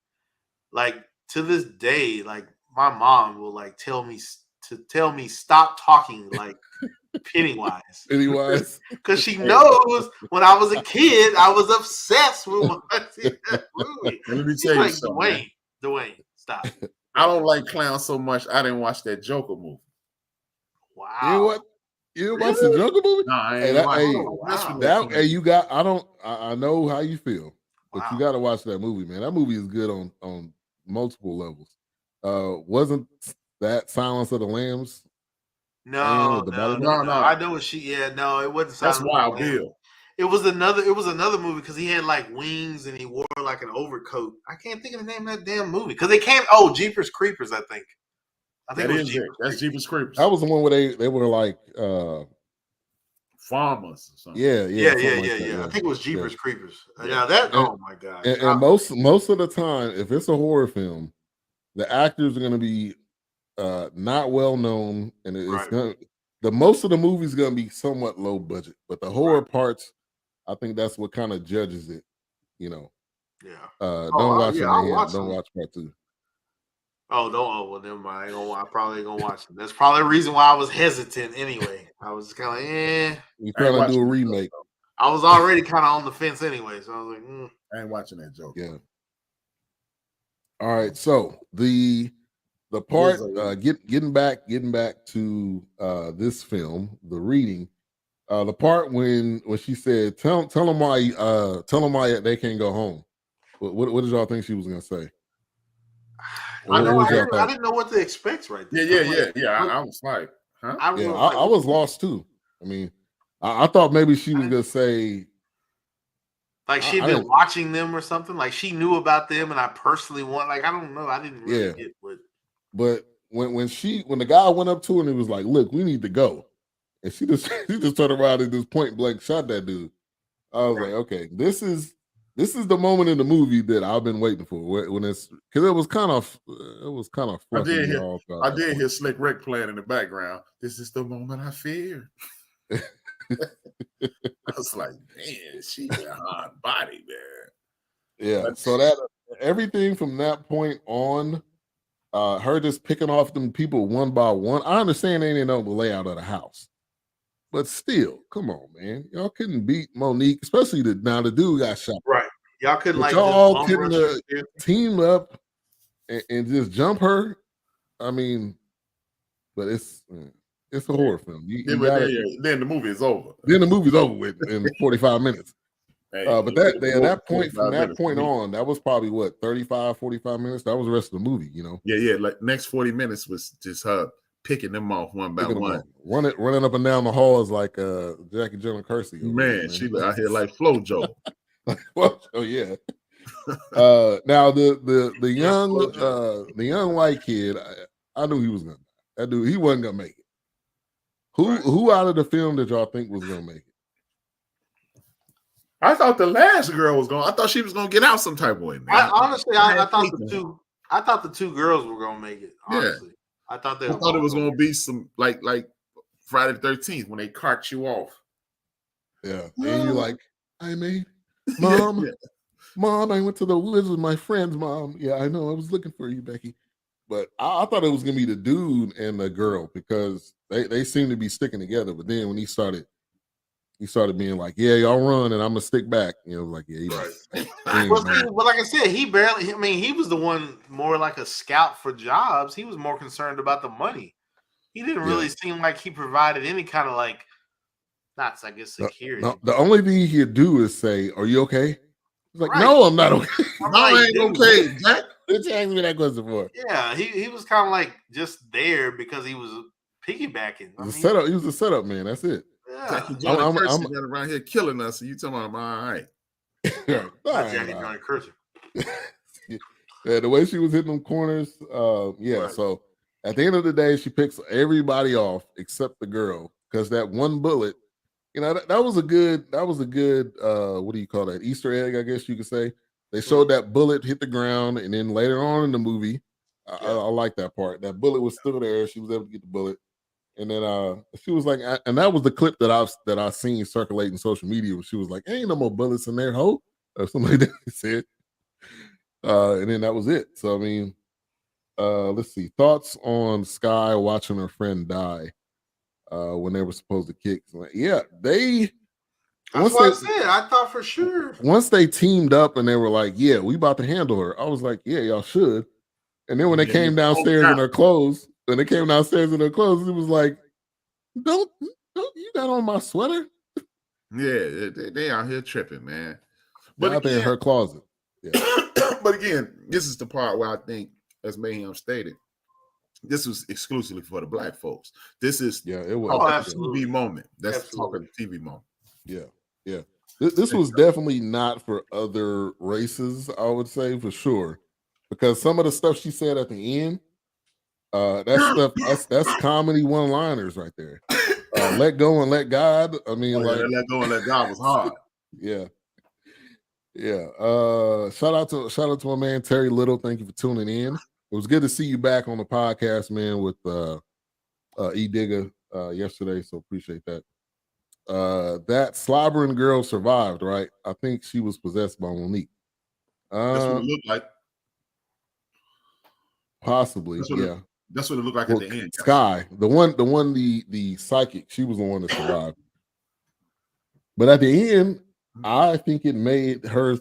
Like, to this day, like, my mom will like tell me stop talking like Pennywise. Because she knows when I was a kid, I was obsessed with watching that movie. Let me tell you something. Dwayne, stop. I don't like clowns so much. I didn't watch that Joker movie. Wow. You didn't watch the Joker movie? No, I ain't I know how you feel, but you got to watch that movie, man. That movie is good on multiple levels. Wasn't that Silence of the Lambs? No. I know what it wasn't. That's Wild Bill. It was another movie because he had like wings and he wore like an overcoat. I can't think of the name of that damn movie because they came. Oh, Jeepers Creepers, I think. That is it. That's Jeepers Creepers. That was the one where they were like farmers or something. Yeah. I think it was Jeepers Creepers. Oh my God. And most of the time, if it's a horror film, the actors are going to be not well known, and most of the movie's going to be somewhat low budget. But the horror parts, I think that's what kind of judges it. You know. Yeah. Don't watch it. Don't watch part 2. Well, never mind. I probably ain't gonna watch it. That's probably the reason why I was hesitant anyway. I was kind of like, You trying to do a remake. I was already kind of on the fence anyway, so I was like, I ain't watching that joke. Yeah. All right, so the part getting back to this film, the reading, the part when she said, tell them why they can't go home. What did y'all think she was gonna say? I didn't know what to expect right there. Yeah. I was like, huh? I was lost too. I mean, I thought maybe she was gonna say, like, she'd been watching them or something. Like, she knew about them, and I personally want. Like, I don't know. I didn't really get what. But when the guy went up to her and he was like, "Look, we need to go," and she just turned around and just point blank shot that dude. I was like, okay, this is the moment in the movie that I've been waiting for. When it's because it was kind of fluffy. I did hear Slick Rick playing in the background. This is the moment I fear. I was like, man, she's a hard body, man. Yeah. So that everything from that point on, her just picking off them people one by one. I understand they didn't know the layout of the house, but still, come on, man. Y'all couldn't beat Monique, especially the dude got shot. Right. Y'all couldn't But like y'all just couldn't rush team up and just jump her. I mean, but it's a horror film. You gotta, then the movie is over. Then the movie's over with in 45 minutes. Hey, But that point, from that point on, that was probably what, 35, 45 minutes? That was the rest of the movie, you know? Yeah. Like next 40 minutes was just her picking them off one by one. Running up and down the halls like Jackie Jill and Kersey. Man, she out here like FloJo. Well, oh yeah. Now the young white kid, I knew he was gonna die. That dude, he wasn't gonna make it. Who out of the film did y'all think was gonna make it? I thought the last girl was going. I thought she was going to get out some type of way, man. I thought the two girls were going to make it. Honestly, yeah. I thought it was going to be some like Friday the 13th when they cart you off. Yeah, and you're like, "I made mom, mom. I went to the woods with my friends, mom. Yeah, I know. I was looking for you, Becky." But I thought it was going to be the dude and the girl because they seem to be sticking together. But then when he started being like, "Yeah, y'all run, and I'm gonna stick back." You know, like, yeah, right. Well, like I said, he barely. I mean, he was the one more like a scout for jobs. He was more concerned about the money. He didn't really seem like he provided any kind of like, not I guess security. The only thing he could do is say, "Are you okay?" He's like, "No, I'm not okay. I ain't okay." Jack, what you asking me that question for? Yeah, he was kind of like just there because he was piggybacking. He was a setup man. That's it. Yeah. I'm around here killing us, and you talking about all right. Jackie Johnny Kersey. Yeah, the way she was hitting them corners, right. So at the end of the day, she picks everybody off except the girl because that one bullet, you know, that was a good what do you call that, Easter egg, I guess you could say. They showed that bullet hit the ground, and then later on in the movie, I like that part. That bullet was still there. She was able to get the bullet. And then she was like, and that was the clip that I seen circulating social media where she was like, "Ain't no more bullets in there, ho," or something like that. He said, and then that was it. So I mean, let's see, thoughts on Sky watching her friend die when they were supposed to kick. Like, yeah, they. That's what I said. I thought for sure. Once they teamed up and they were like, "Yeah, we about to handle her," I was like, "Yeah, y'all should." And then when they came downstairs in her clothes. When they came downstairs in their clothes, it was like, don't you got on my sweater? Yeah, they out here tripping, man. But out there in her closet. Yeah. But again, this is the part where I think, as Mayhem stated, this was exclusively for the black folks. This is it was a TV moment. That's talking TV moment. Yeah. This was definitely not for other races, I would say, for sure. Because some of the stuff she said at the end, that's comedy one-liners right there. Let go and let God. I mean, let go and let God was hard. Yeah. Shout out to my man Terry Little. Thank you for tuning in. It was good to see you back on the podcast, man, with E Digger yesterday. So appreciate that. That slobbering girl survived, right? I think she was possessed by Monique. That's what it looked like. Possibly, That's what it looked like at the end. Sky, the psychic, she was the one that survived. But at the end, I think it made her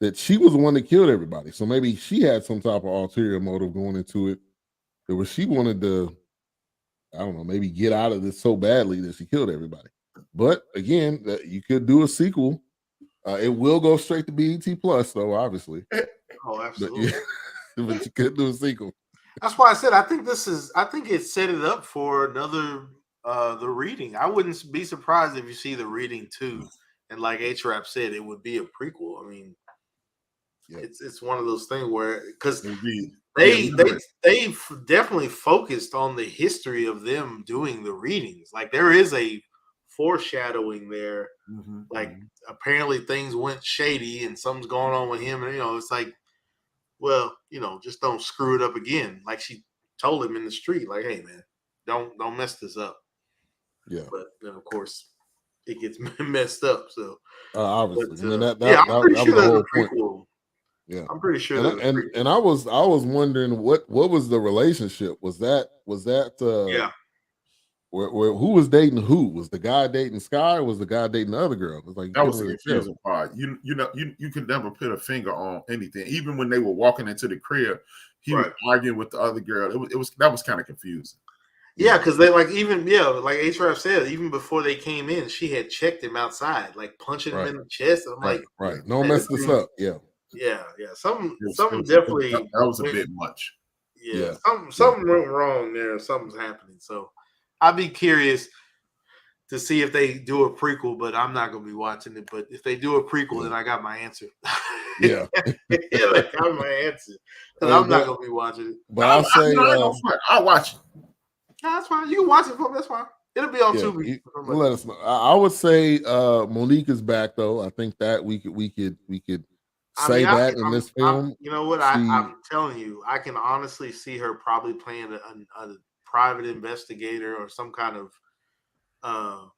that she was the one that killed everybody. So maybe she had some type of ulterior motive going into it. That was she wanted to, I don't know, maybe get out of this so badly that she killed everybody. But again, you could do a sequel. It will go straight to BET Plus, though, obviously. Oh, absolutely. But you could do a sequel. That's why I said I think it set it up for another the reading. I wouldn't be surprised if you see the reading too. And like H-Rap said, it would be a prequel. I mean, it's one of those things where because they definitely focused on the history of them doing the readings. Like there is a foreshadowing there. Like apparently things went shady and something's going on with him, and it's like, well, just don't screw it up again. Like she told him in the street, like, "Hey, man, don't mess this up." Yeah. But then, of course, it gets messed up. So obviously, I'm pretty sure that was the whole point. Yeah, I'm pretty sure. And I was wondering what was the relationship? Was that yeah. Who was dating who? Was the guy dating Sky, or was the guy dating the other girl? It's like that was the confusing part. You know, you could never put a finger on anything. Even when they were walking into the crib, he was arguing with the other girl. That was kind of confusing. Yeah, because they like H-Rap said, even before they came in, she had checked him outside, like punching him in the chest. I'm like, don't mess this up. Yeah. Something definitely that was a bit much. Yeah, something went wrong there. Something's happening. So I'd be curious to see if they do a prequel, but I'm not gonna be watching it. But if they do a prequel, then I got my answer. Yeah, I got my answer. Because I'm not gonna be watching it. But I'll say I'll watch it. No, that's fine. You can watch it for me. That's fine. It'll be on Tubi. Let us know. I would say Monique is back though. I think that we could say in this film. You know what? I'm telling you, I can honestly see her probably playing a private investigator or some kind of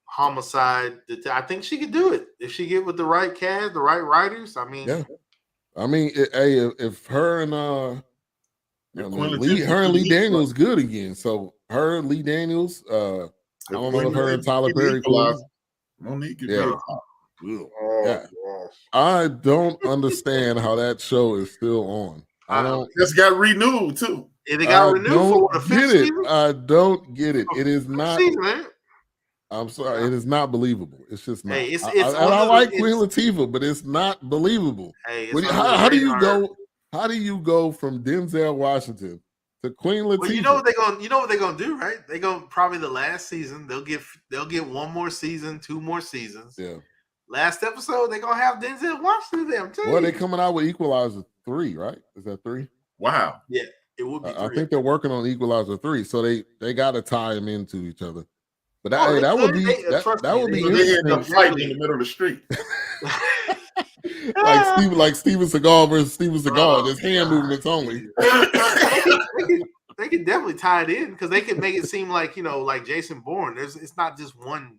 homicide. I think she could do it if she get with the right cast, the right writers. I mean, if her and Lee Daniels good again. So her, Lee Daniels. I don't know if her and Tyler Perry. Monique. I don't understand how that show is still on. I don't. Just got renewed too. And it got renewed for the fifth season. I don't get it. It is not. Season, I'm sorry. It is not believable. It's just not. Hey, I like Queen Latifah, but it's not believable. Hey, how do you go? How do you go from Denzel Washington to Queen Latifah? Well, you know what they're gonna do, right? They're gonna probably the last season. They'll get one more season, 2 more seasons. Yeah. Last episode, they're gonna have Denzel Washington there. I'm telling you. Well, they're coming out with Equalizer 3, right? Is that 3? Wow. Yeah, it would be 3. I think they're working on Equalizer 3, so they got to tie them into each other. But that would be interesting. They end up fighting in the middle of the street. like Steven Seagal versus Steven Seagal, just hand movements only. They can definitely tie it in because they can make it seem like like Jason Bourne. It's not just one.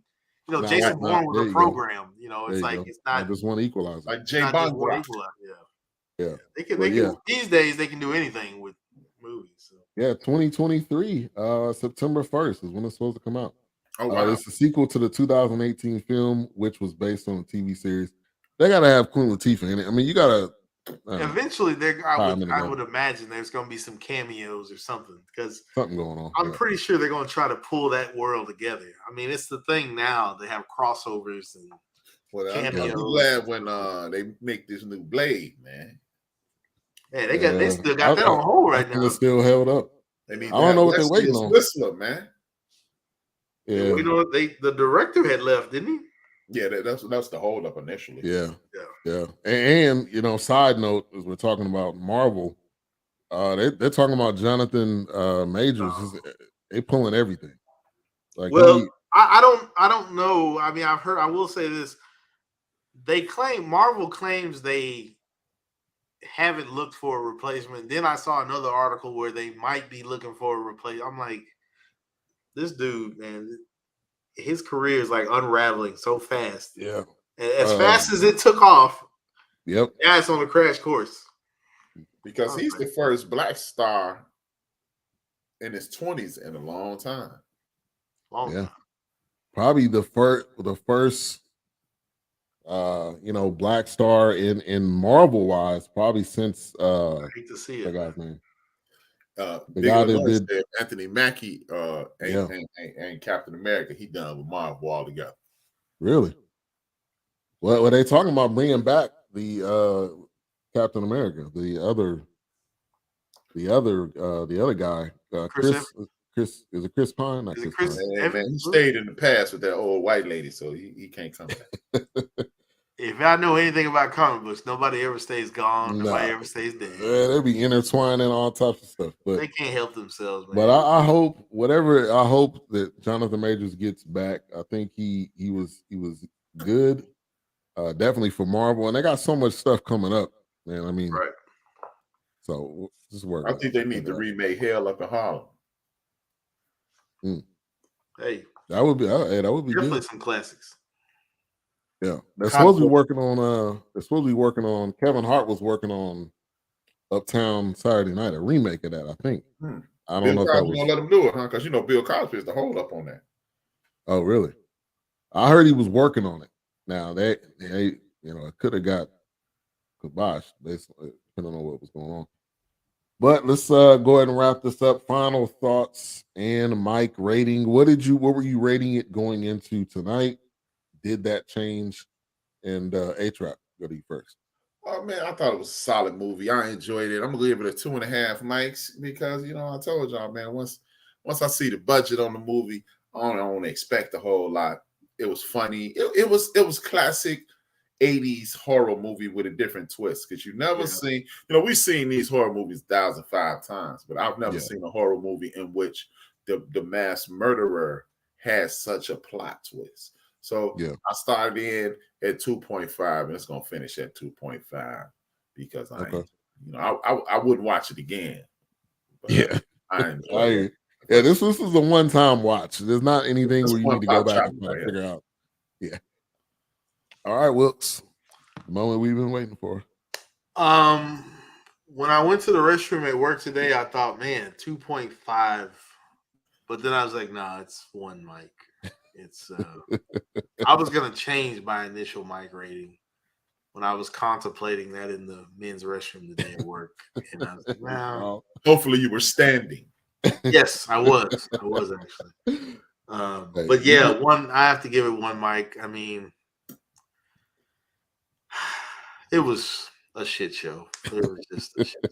Jason Bourne was a program. It's not just one Equalizer. Like Jay Bond. Yeah. They can these days they can do anything with movies. So. Yeah, 2023, September 1st is when it's supposed to come out. Oh wow! It's a sequel to the 2018 film, which was based on a TV series. They gotta have Queen Latifah in it. I mean, you gotta. Eventually, I would imagine there's gonna be some cameos or something because something going on. I'm pretty sure they're gonna try to pull that world together. I mean, it's the thing now. They have crossovers and cameos. I'm glad when they make this new Blade, man. Yeah, they still got that on hold right now. It's still held up. I don't know what they're waiting on. Whistler, man. Yeah, the director had left, didn't he? Yeah, that's the hold up initially. Yeah. And side note, as we're talking about Marvel, they're talking about Jonathan Majors. They pulling everything. Like, I don't know. I mean, I will say this. Marvel claims they haven't looked for a replacement. Then I saw another article where they might be looking for a replacement. I'm like, this dude, man, his career is like unraveling so fast. Yeah. As fast as it took off. Yep. Now it's on a crash course. Because he's the first black star in his 20s in a long time. Probably the first black star in Marvel wise, probably since I hate to see it. That guy's name. The guy that did Anthony Mackie and Captain America, he done with Marvel all together. Really? Well, were they talking about bringing back the Captain America, the other guy, Chris? Is it Chris Pine? Not Chris Pine. Man, he stayed in the past with that old white lady, so he can't come back. If I know anything about comic books, nobody ever stays gone. Nobody ever stays dead. Yeah, they'll be intertwining all types of stuff. But they can't help themselves, man. But I hope that Jonathan Majors gets back. I think he was good. Definitely for Marvel. And they got so much stuff coming up, man. I mean, right. So just work. I think they need to remake Hell Up in Harlem. Hey. That would be definitely good. Some classics. Yeah, they're supposed to be working on. Kevin Hart was working on Uptown Saturday Night, a remake of that, I think. I don't know if that was. Gonna let him do it, huh? Because you know Bill Cosby is the hold up on that. Oh, really? I heard he was working on it. Now they it could have got kiboshed basically, depending on what was going on. But let's go ahead and wrap this up. Final thoughts and Mike rating. What were you rating it going into tonight? Did that change? And A-Trap, go to you first. Oh man, I thought it was a solid movie. I enjoyed it. I'm gonna give it a 2.5 mics because I told y'all, man, once I see the budget on the movie, I don't expect a whole lot. It was funny. It was classic 80s horror movie with a different twist because you never seen, we've seen these horror movies 1,005 times, but I've never seen a horror movie in which the mass murderer has such a plot twist. So I started in at 2.5 and it's gonna finish at 2.5 because I wouldn't watch it again. I enjoyed it. Yeah, this is a one-time watch. There's not anything where you need to go back and try to figure out. Yeah. All right, Wilkes. The moment we've been waiting for. When I went to the restroom at work today, I thought, man, 2.5. But then I was like, nah, it's 1 mic. It's I was gonna change my initial mic rating when I was contemplating that in the men's restroom today at work. And I was like, wow. Hopefully you were standing. Yes, I was. I was actually. But yeah, I have to give it 1 mic. I mean, it was a shit show. It was just a shit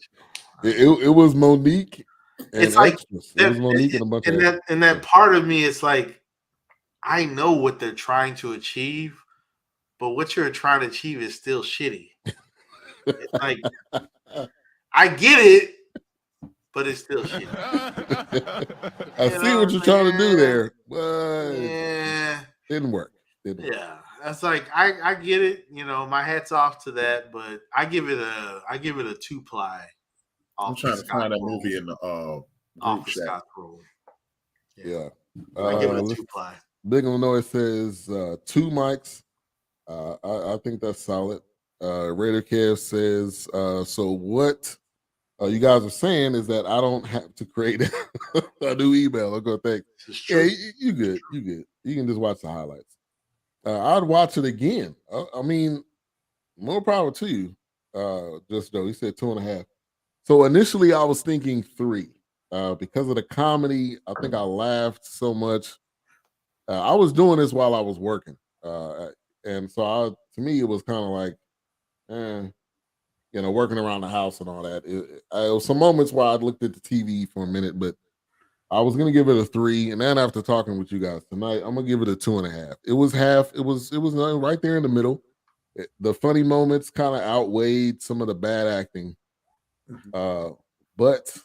show. It was Monique and it's like extras. It was Monique and a bunch of that part of me is like, I know what they're trying to achieve, but what you're trying to achieve is still shitty. It's like, I get it, but it's still shitty. I see what you're trying to do there, but didn't work. That's like I get it. My hat's off to that, but I give it a 2-ply. I'm trying to find that movie in the off the Scott Roll. Yeah. I give it a 2-ply. Big Illinois says 2 mics. I think that's solid. Raider Kev says, so what you guys are saying is that I don't have to create a new email. I'll go thanks. Yeah, you good. You good. You can just watch the highlights. I'd watch it again. I mean, more power to you. Just Joe, he said 2.5. So initially I was thinking 3. Because of the comedy, I think I laughed so much. I was doing this while I was working. And so to me, it was kind of like, working around the house and all that. It was some moments where I looked at the TV for a minute, but I was gonna give it a 3. And then after talking with you guys tonight, I'm gonna give it a 2.5. It was half. It was right there in the middle. The funny moments kind of outweighed some of the bad acting. But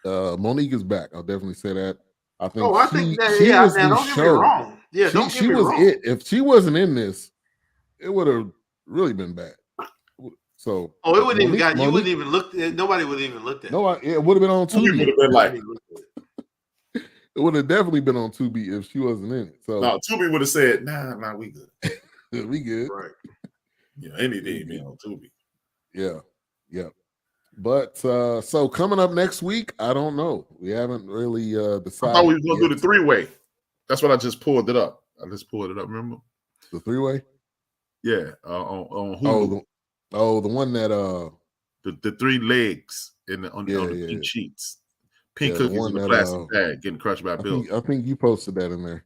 Monique is back. I'll definitely say that. I think she was the don't show. Get me wrong. Yeah, don't get me was wrong. It. If she wasn't in this, it would have really been bad. So it wouldn't even got. You wouldn't even look. Nobody would even looked at. No, it would have been on Tubi. Would have been like. It would have definitely been on Tubi if she wasn't in it. So no, Tubi would have said, "Nah, we good. We good." Right. Yeah, anything be on Tubi. Yeah. But so coming up next week, I don't know. We haven't really decided. I thought we were gonna do the 3-way. That's what I just pulled it up. Remember? The 3-way? Yeah, on Hulu. The one that the 3 legs on the pink sheets. Pink cookies in the plastic bag getting crushed by Bill. I think you posted that in there.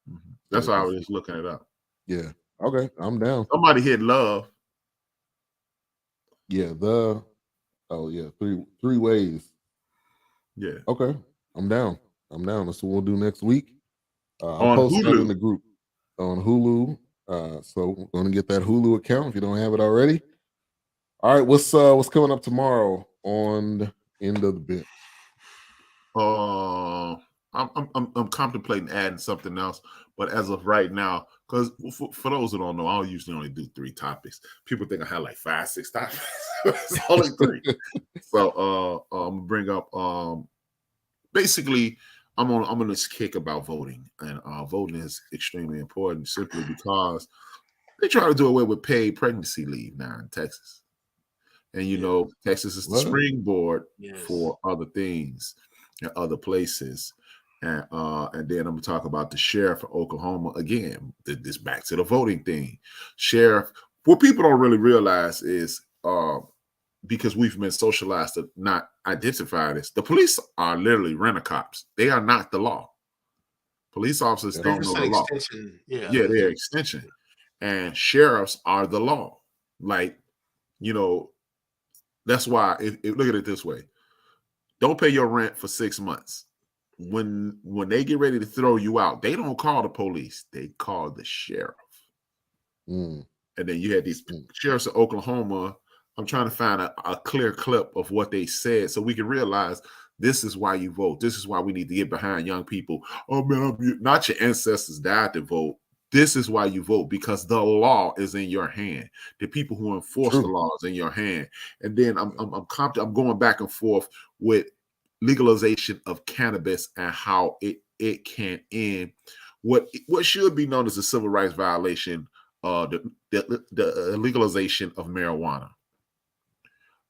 Mm-hmm. That's why I was just looking it up. Yeah. Okay, I'm down. Somebody hit love. Yeah, 3 ways. Yeah. Okay, I'm down. That's what we'll do next week. I'll on post Hulu. that in the group on Hulu. So we're going to get that Hulu account if you don't have it already. All right, what's coming up tomorrow on the End of the Bench? I'm contemplating adding something else, but as of right now, because for those who don't know, I usually only do 3 topics. People think I have like 5, 6 topics. It's only 3. So I'm gonna bring up basically I'm on this kick about voting, and voting is extremely important simply because they try to do away with paid pregnancy leave now in Texas. And you know, Texas is the springboard for other things and other places. And then I'm gonna talk about the sheriff of Oklahoma again. This back to the voting thing. Sheriff, what people don't really realize is because we've been socialized to not identify this. The police are literally rent-a-cops. They are not the law. Police officers don't know the law. Yeah, they're extension. And sheriffs are the law. Like, you know, that's why look at it this way. Don't pay your rent for 6 months. When they get ready to throw you out, they don't call the police. They call the sheriff. And then you had these sheriffs of Oklahoma. I'm trying to find a clear clip of what they said so we can realize this is why you vote. This is why we need to get behind young people. Oh, man, not your ancestors died to vote. This is why you vote, because the law is in your hand. The people who enforce the law is in your hand. And then I'm going back and forth with legalization of cannabis and how it can end what should be known as a civil rights violation, the legalization of marijuana.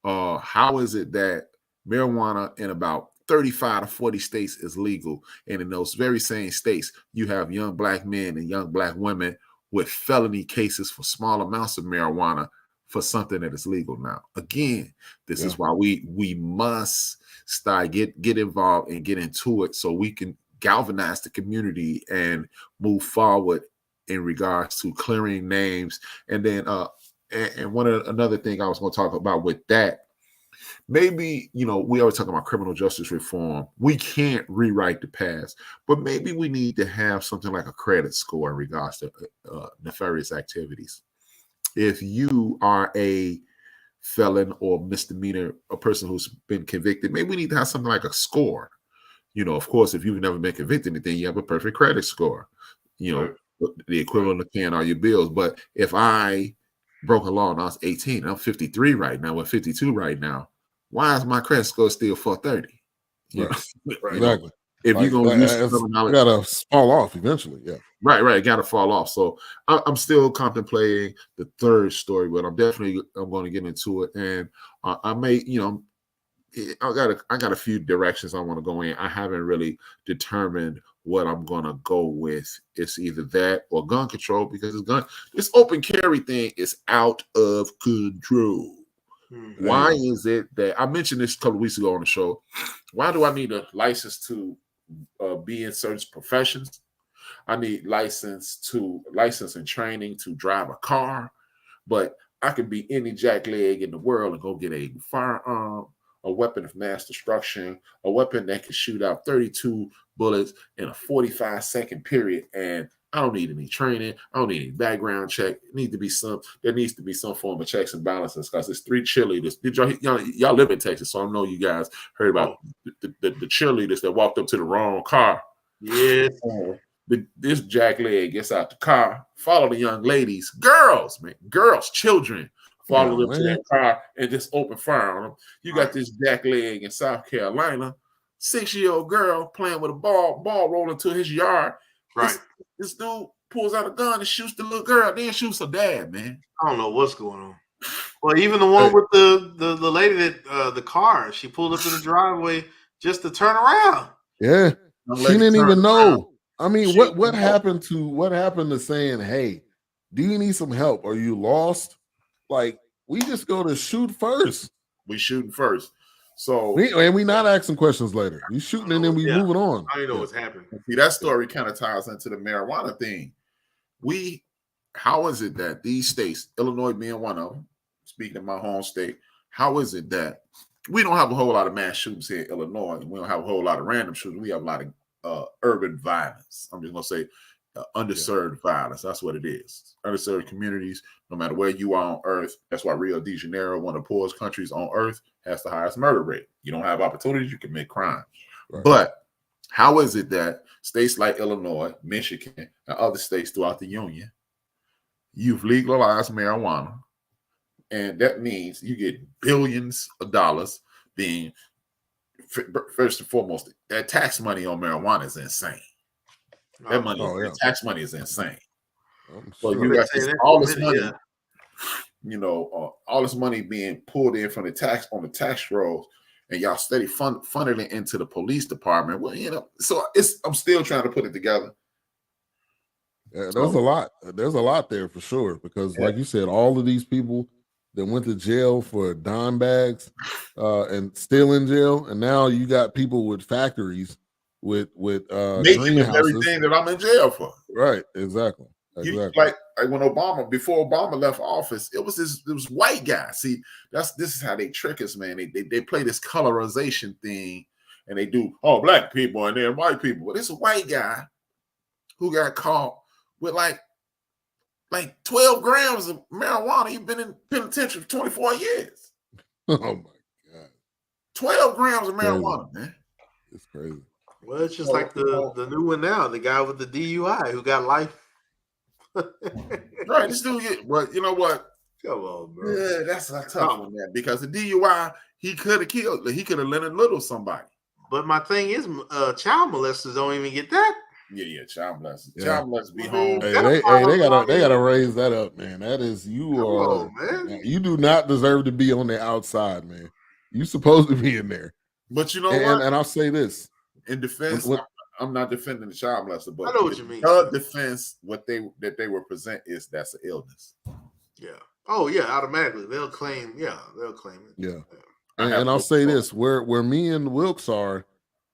How is it that marijuana in about 35 to 40 states is legal, and in those very same states you have young black men and young black women with felony cases for small amounts of marijuana for something that is legal now? Again, this is why we must start get involved and get into it so we can galvanize the community and move forward in regards to clearing names. And then and another thing I was going to talk about with that, maybe, you know, we always talk about criminal justice reform. We can't rewrite the past, but maybe we need to have something like a credit score in regards to nefarious activities. If you are a felon or misdemeanor, a person who's been convicted, maybe we need to have something like a score. You know, of course, if you've never been convicted, then you have a perfect credit score. You know, the equivalent of paying all your bills. But if I broke a law and I was 18, and I'm 53 right now, we're 52 right now, why is my credit score still 430? You know, exactly. If you're going to use $7, got to fall off eventually. Yeah. Right. Got to fall off. So I'm still contemplating the third story, but I'm going to get into it. And I may, you know, I got a few directions I want to go in. I haven't really determined what I'm going to go with. It's either that or gun control, because this open carry thing is out of control. Why is it that I mentioned this a couple of weeks ago on the show? Why do I need a license to be in certain professions? I need license and training to drive a car, but I could be any jackleg in the world and go get a firearm, a weapon of mass destruction, a weapon that can shoot out 32 bullets in a 45-second period, and I don't need any training. I don't need any background check. There needs to be some form of checks and balances, because it's 3 cheerleaders. Did y'all live in Texas? So I know you guys heard about the cheerleaders that walked up to the wrong car. Yes. This jackleg gets out the car, follow the young ladies, girls, children, follow them to that car and just open fire on them. You got this jackleg in South Carolina, 6-year-old girl playing with a ball rolling to his yard. Right. This dude pulls out a gun and shoots the little girl, then shoots her dad, man. I don't know what's going on. Well, even the one with the lady that the car, she pulled up in the driveway just to turn around. Yeah. She didn't even know. I mean, what happened to saying, hey, do you need some help? Are you lost? Like, we just go to shoot first. We shooting first. So we not asking questions later. We shooting and then we moving on. I don't know what's happening. See, that story kind of ties into the marijuana thing. How is it that these states, Illinois being one of them, speaking of my home state, how is it that we don't have a whole lot of mass shootings here in Illinois, and we don't have a whole lot of random shootings? We have a lot of urban violence. I'm just going to say underserved violence. That's what it is. Underserved communities, no matter where you are on earth. That's why Rio de Janeiro, one of the poorest countries on earth, has the highest murder rate. You don't have opportunities, you commit crime. Right. But how is it that states like Illinois, Michigan, and other states throughout the union, you've legalized marijuana, and that means you get billions of dollars being, first and foremost, that tax money on marijuana is insane. That tax money is insane. So you got all this money. all this money being pulled in from the tax rolls, and y'all steady funneling it into the police department. Well, so I'm still trying to put it together. Yeah, there's a lot. There's a lot there for sure. Because, like you said, all of these people that went to jail for dime bags and still in jail, and now you got people with factories with making greenhouses. The very thing that I'm in jail for. Right. Exactly. Like when before Obama left office, it was white guy. See, this is how they trick us, man. They play this colorization thing, and they do black people and then white people. But it's a white guy who got caught with like 12 grams of marijuana. He's been in penitentiary for 24 years. Oh my God. 12 grams of marijuana, man. It's crazy. Well, it's just like the new one now, the guy with the DUI who got life. Right, this dude well, you know what? Come on, bro. Yeah, that's a tough one, man. Because the DUI, he could have killed, he could have let a little somebody. But my thing is, child molesters don't even get that. Yeah, child molesters. Yeah. Child molesters be home. Hey, they gotta raise that up, man. That is man. You do not deserve to be on the outside, man. You supposed to be in there. But you know what? And I'll say this in defense. I'm not defending the child molester, but I know what you mean. Defense, that they will present is that's an illness. Yeah. Oh yeah, automatically they'll claim. Yeah, they'll claim it. Yeah. And I'll say this: where me and Wilkes are,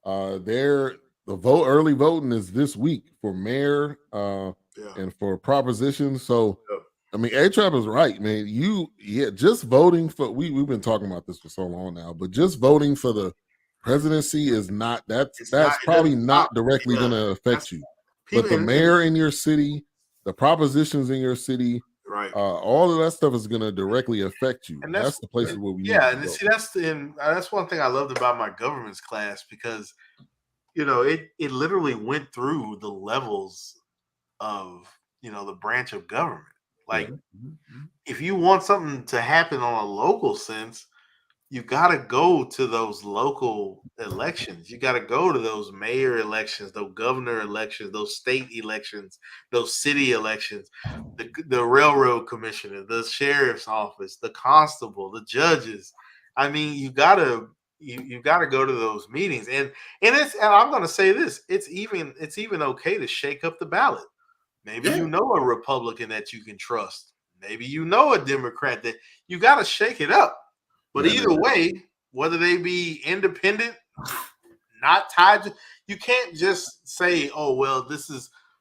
early voting is this week for mayor and for propositions. So I mean, A-Trap is right, man. Just voting for we've been talking about this for so long now, but just voting for the presidency is not that's probably not directly going to affect you. But the mayor in your city, the propositions in your city, right? All of that stuff is going to directly affect you. And that's the places where we that's one thing I loved about my governance class, because it literally went through the levels of the branch of government. Like if you want something to happen on a local sense, you got to go to those local elections. You got to go to those mayor elections, those governor elections, those state elections, those city elections, the railroad commissioner, the sheriff's office, the constable, the judges. I mean, you got to go to those meetings. And I'm going to say this, it's even okay to shake up the ballot. Maybe a Republican that you can trust. Maybe a Democrat that you got to shake it up. But either way, whether they be independent, not tied to, you can't just say, "Oh well,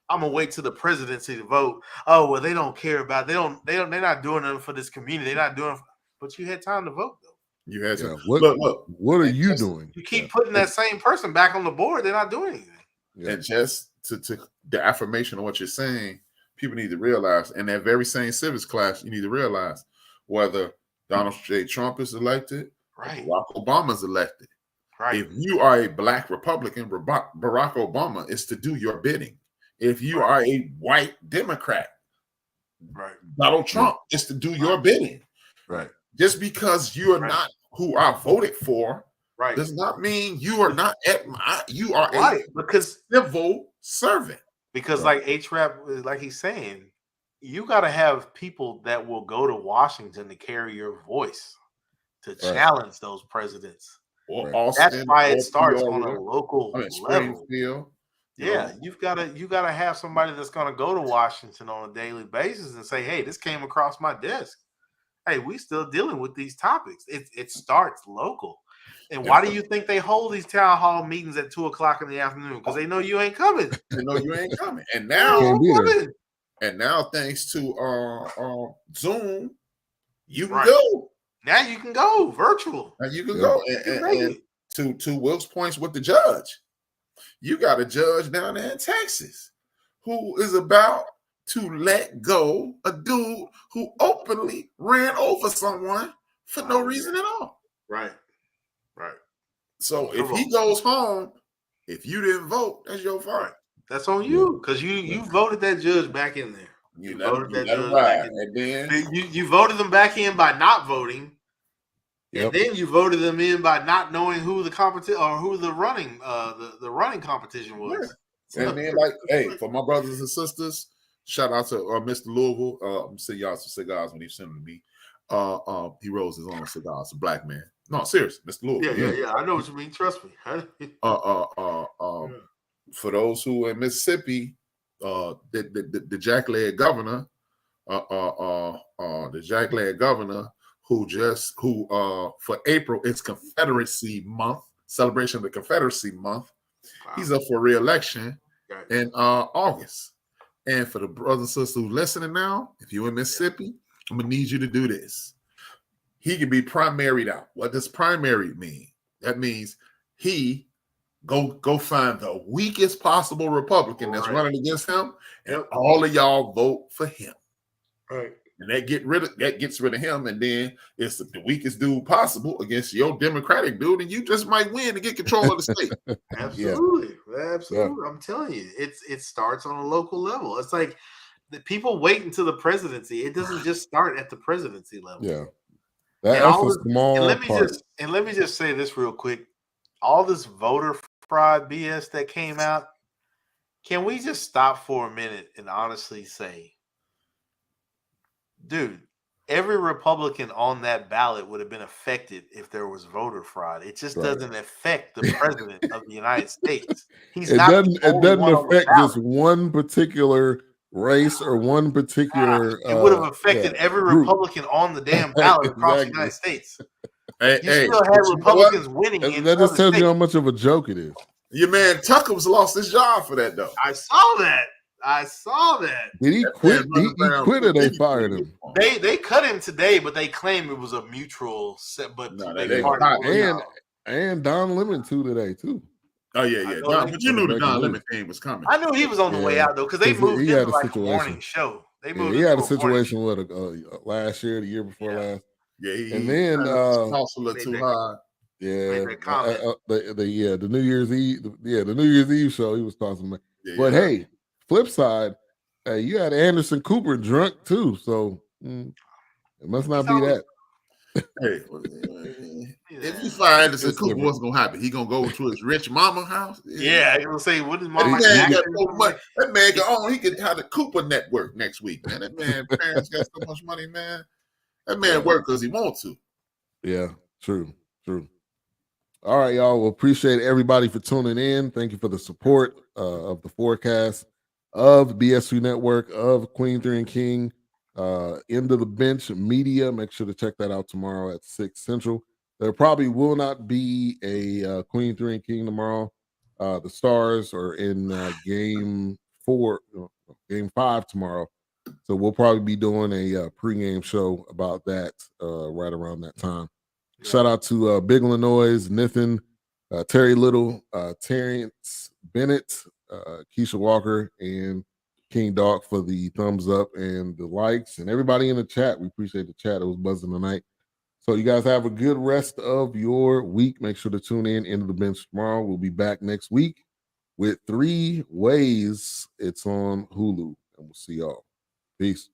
I'm gonna wait till the presidency to vote." Oh well, they don't care about. They're not doing nothing for this community. They're not doing. But you had time to vote though. You had to. What are you doing? You keep putting that same person back on the board. They're not doing anything. Yeah. And just to the affirmation of what you're saying, people need to realize, in that very same civics class, you need to realize whether Donald J. Trump is elected, right? Barack Obama is elected. Right. If you are a black Republican, Barack Obama is to do your bidding. If you are a white Democrat, right, Donald Trump is to do your bidding. Right. Just because you are not who I voted for, right, does not mean you are not you are because civil servant. Because like H-Rap, like he's saying, you got to have people that will go to Washington to carry your voice, to challenge those presidents. Or that's why it starts on a local level. Yeah, you gotta have somebody that's gonna go to Washington on a daily basis and say, "Hey, this came across my desk. Hey, we still dealing with these topics." It starts local. And why do you think they hold these town hall meetings at 2:00 in the afternoon? Because they know you ain't coming. They know you ain't coming. And now, thanks to Zoom, you can go. Now you can go virtual. Now you can go. And to Will's points with the judge, you got a judge down there in Texas who is about to let go a dude who openly ran over someone for no reason at all. Right. So if he goes home, if you didn't vote, that's your fault. That's on you, because you voted that judge back in there. You voted that judge back in, and then you voted them back in by not voting, and then you voted them in by not knowing who the competition or who the running running competition was. Yeah. And then, like, hey, for my brothers and sisters, shout out to Mr. Louisville. I'm sending y'all some cigars when he sent them to me. he rolls his own cigar. It's a black man. No, seriously, Mr. Lewis. Yeah. I know what you mean. Trust me. For those who are in Mississippi, the jackleg governor, who for April, it's Confederacy Month, celebration of the Confederacy Month. Wow. He's up for re-election in August. And for the brothers and sisters who listening now, if you're in Mississippi, I'm gonna need you to do this. He can be primaried out. What does primary mean? That means he go find the weakest possible Republican that's running against him, and all of y'all vote for him. Right. And that gets rid of him, and then it's the weakest dude possible against your Democratic dude, and you just might win to get control of the state. Absolutely. I'm telling you, it starts on a local level. It's like the people wait until the presidency. It doesn't just start at the presidency level. Yeah. That's a small part. Let me just say this real quick. All this voter fraud BS that came out, can we just stop for a minute and honestly say, dude, every Republican on that ballot would have been affected if there was voter fraud. It just doesn't affect the president of the United States. It doesn't affect just one particular race or one particular. It would have affected every Republican on the damn ballot across the United States. You still had Republicans winning. That just tells you how much of a joke it is. Your man Tucker's lost his job for that, though. I saw that. Did he quit? He quit or they fired him? They cut him today, but they claim it was a mutual set. But and Don Lemon today too. Oh yeah. But you knew the Don Lemon thing was coming. I knew he was on the way out though, because they moved him to like a morning show. He had a situation with last year, the year before last. Yeah, and then also a little too high. Yeah, the New Year's Eve, the New Year's Eve show, he was tossing about. But hey, flip side, you had Anderson Cooper drunk too, so it must not be that. Hey, if you fire Anderson Cooper, what's gonna happen? He gonna go to his rich mama house? Yeah, he gonna say, "What is mama?" That man he could have the Cooper network next week, man. That man parents got so much money, man. That man work because he wants to. Yeah, true. All right, y'all. Well, appreciate everybody for tuning in. Thank you for the support of the forecast of BSU Network, of Queen 3 and King, End of the Bench Media. Make sure to check that out tomorrow at 6 Central. There probably will not be a Queen 3 and King tomorrow. The Stars are in game 5 tomorrow. So we'll probably be doing a pregame show about that right around that time. Yeah. Shout out to Big Illinois, Nathan, Terry Little, Terrence Bennett, Keisha Walker, and King Dog for the thumbs up and the likes, and everybody in the chat. We appreciate the chat. It was buzzing tonight. So you guys have a good rest of your week. Make sure to tune in Into the Bench tomorrow. We'll be back next week with 3 Ways. It's on Hulu, and we'll see y'all. Peace.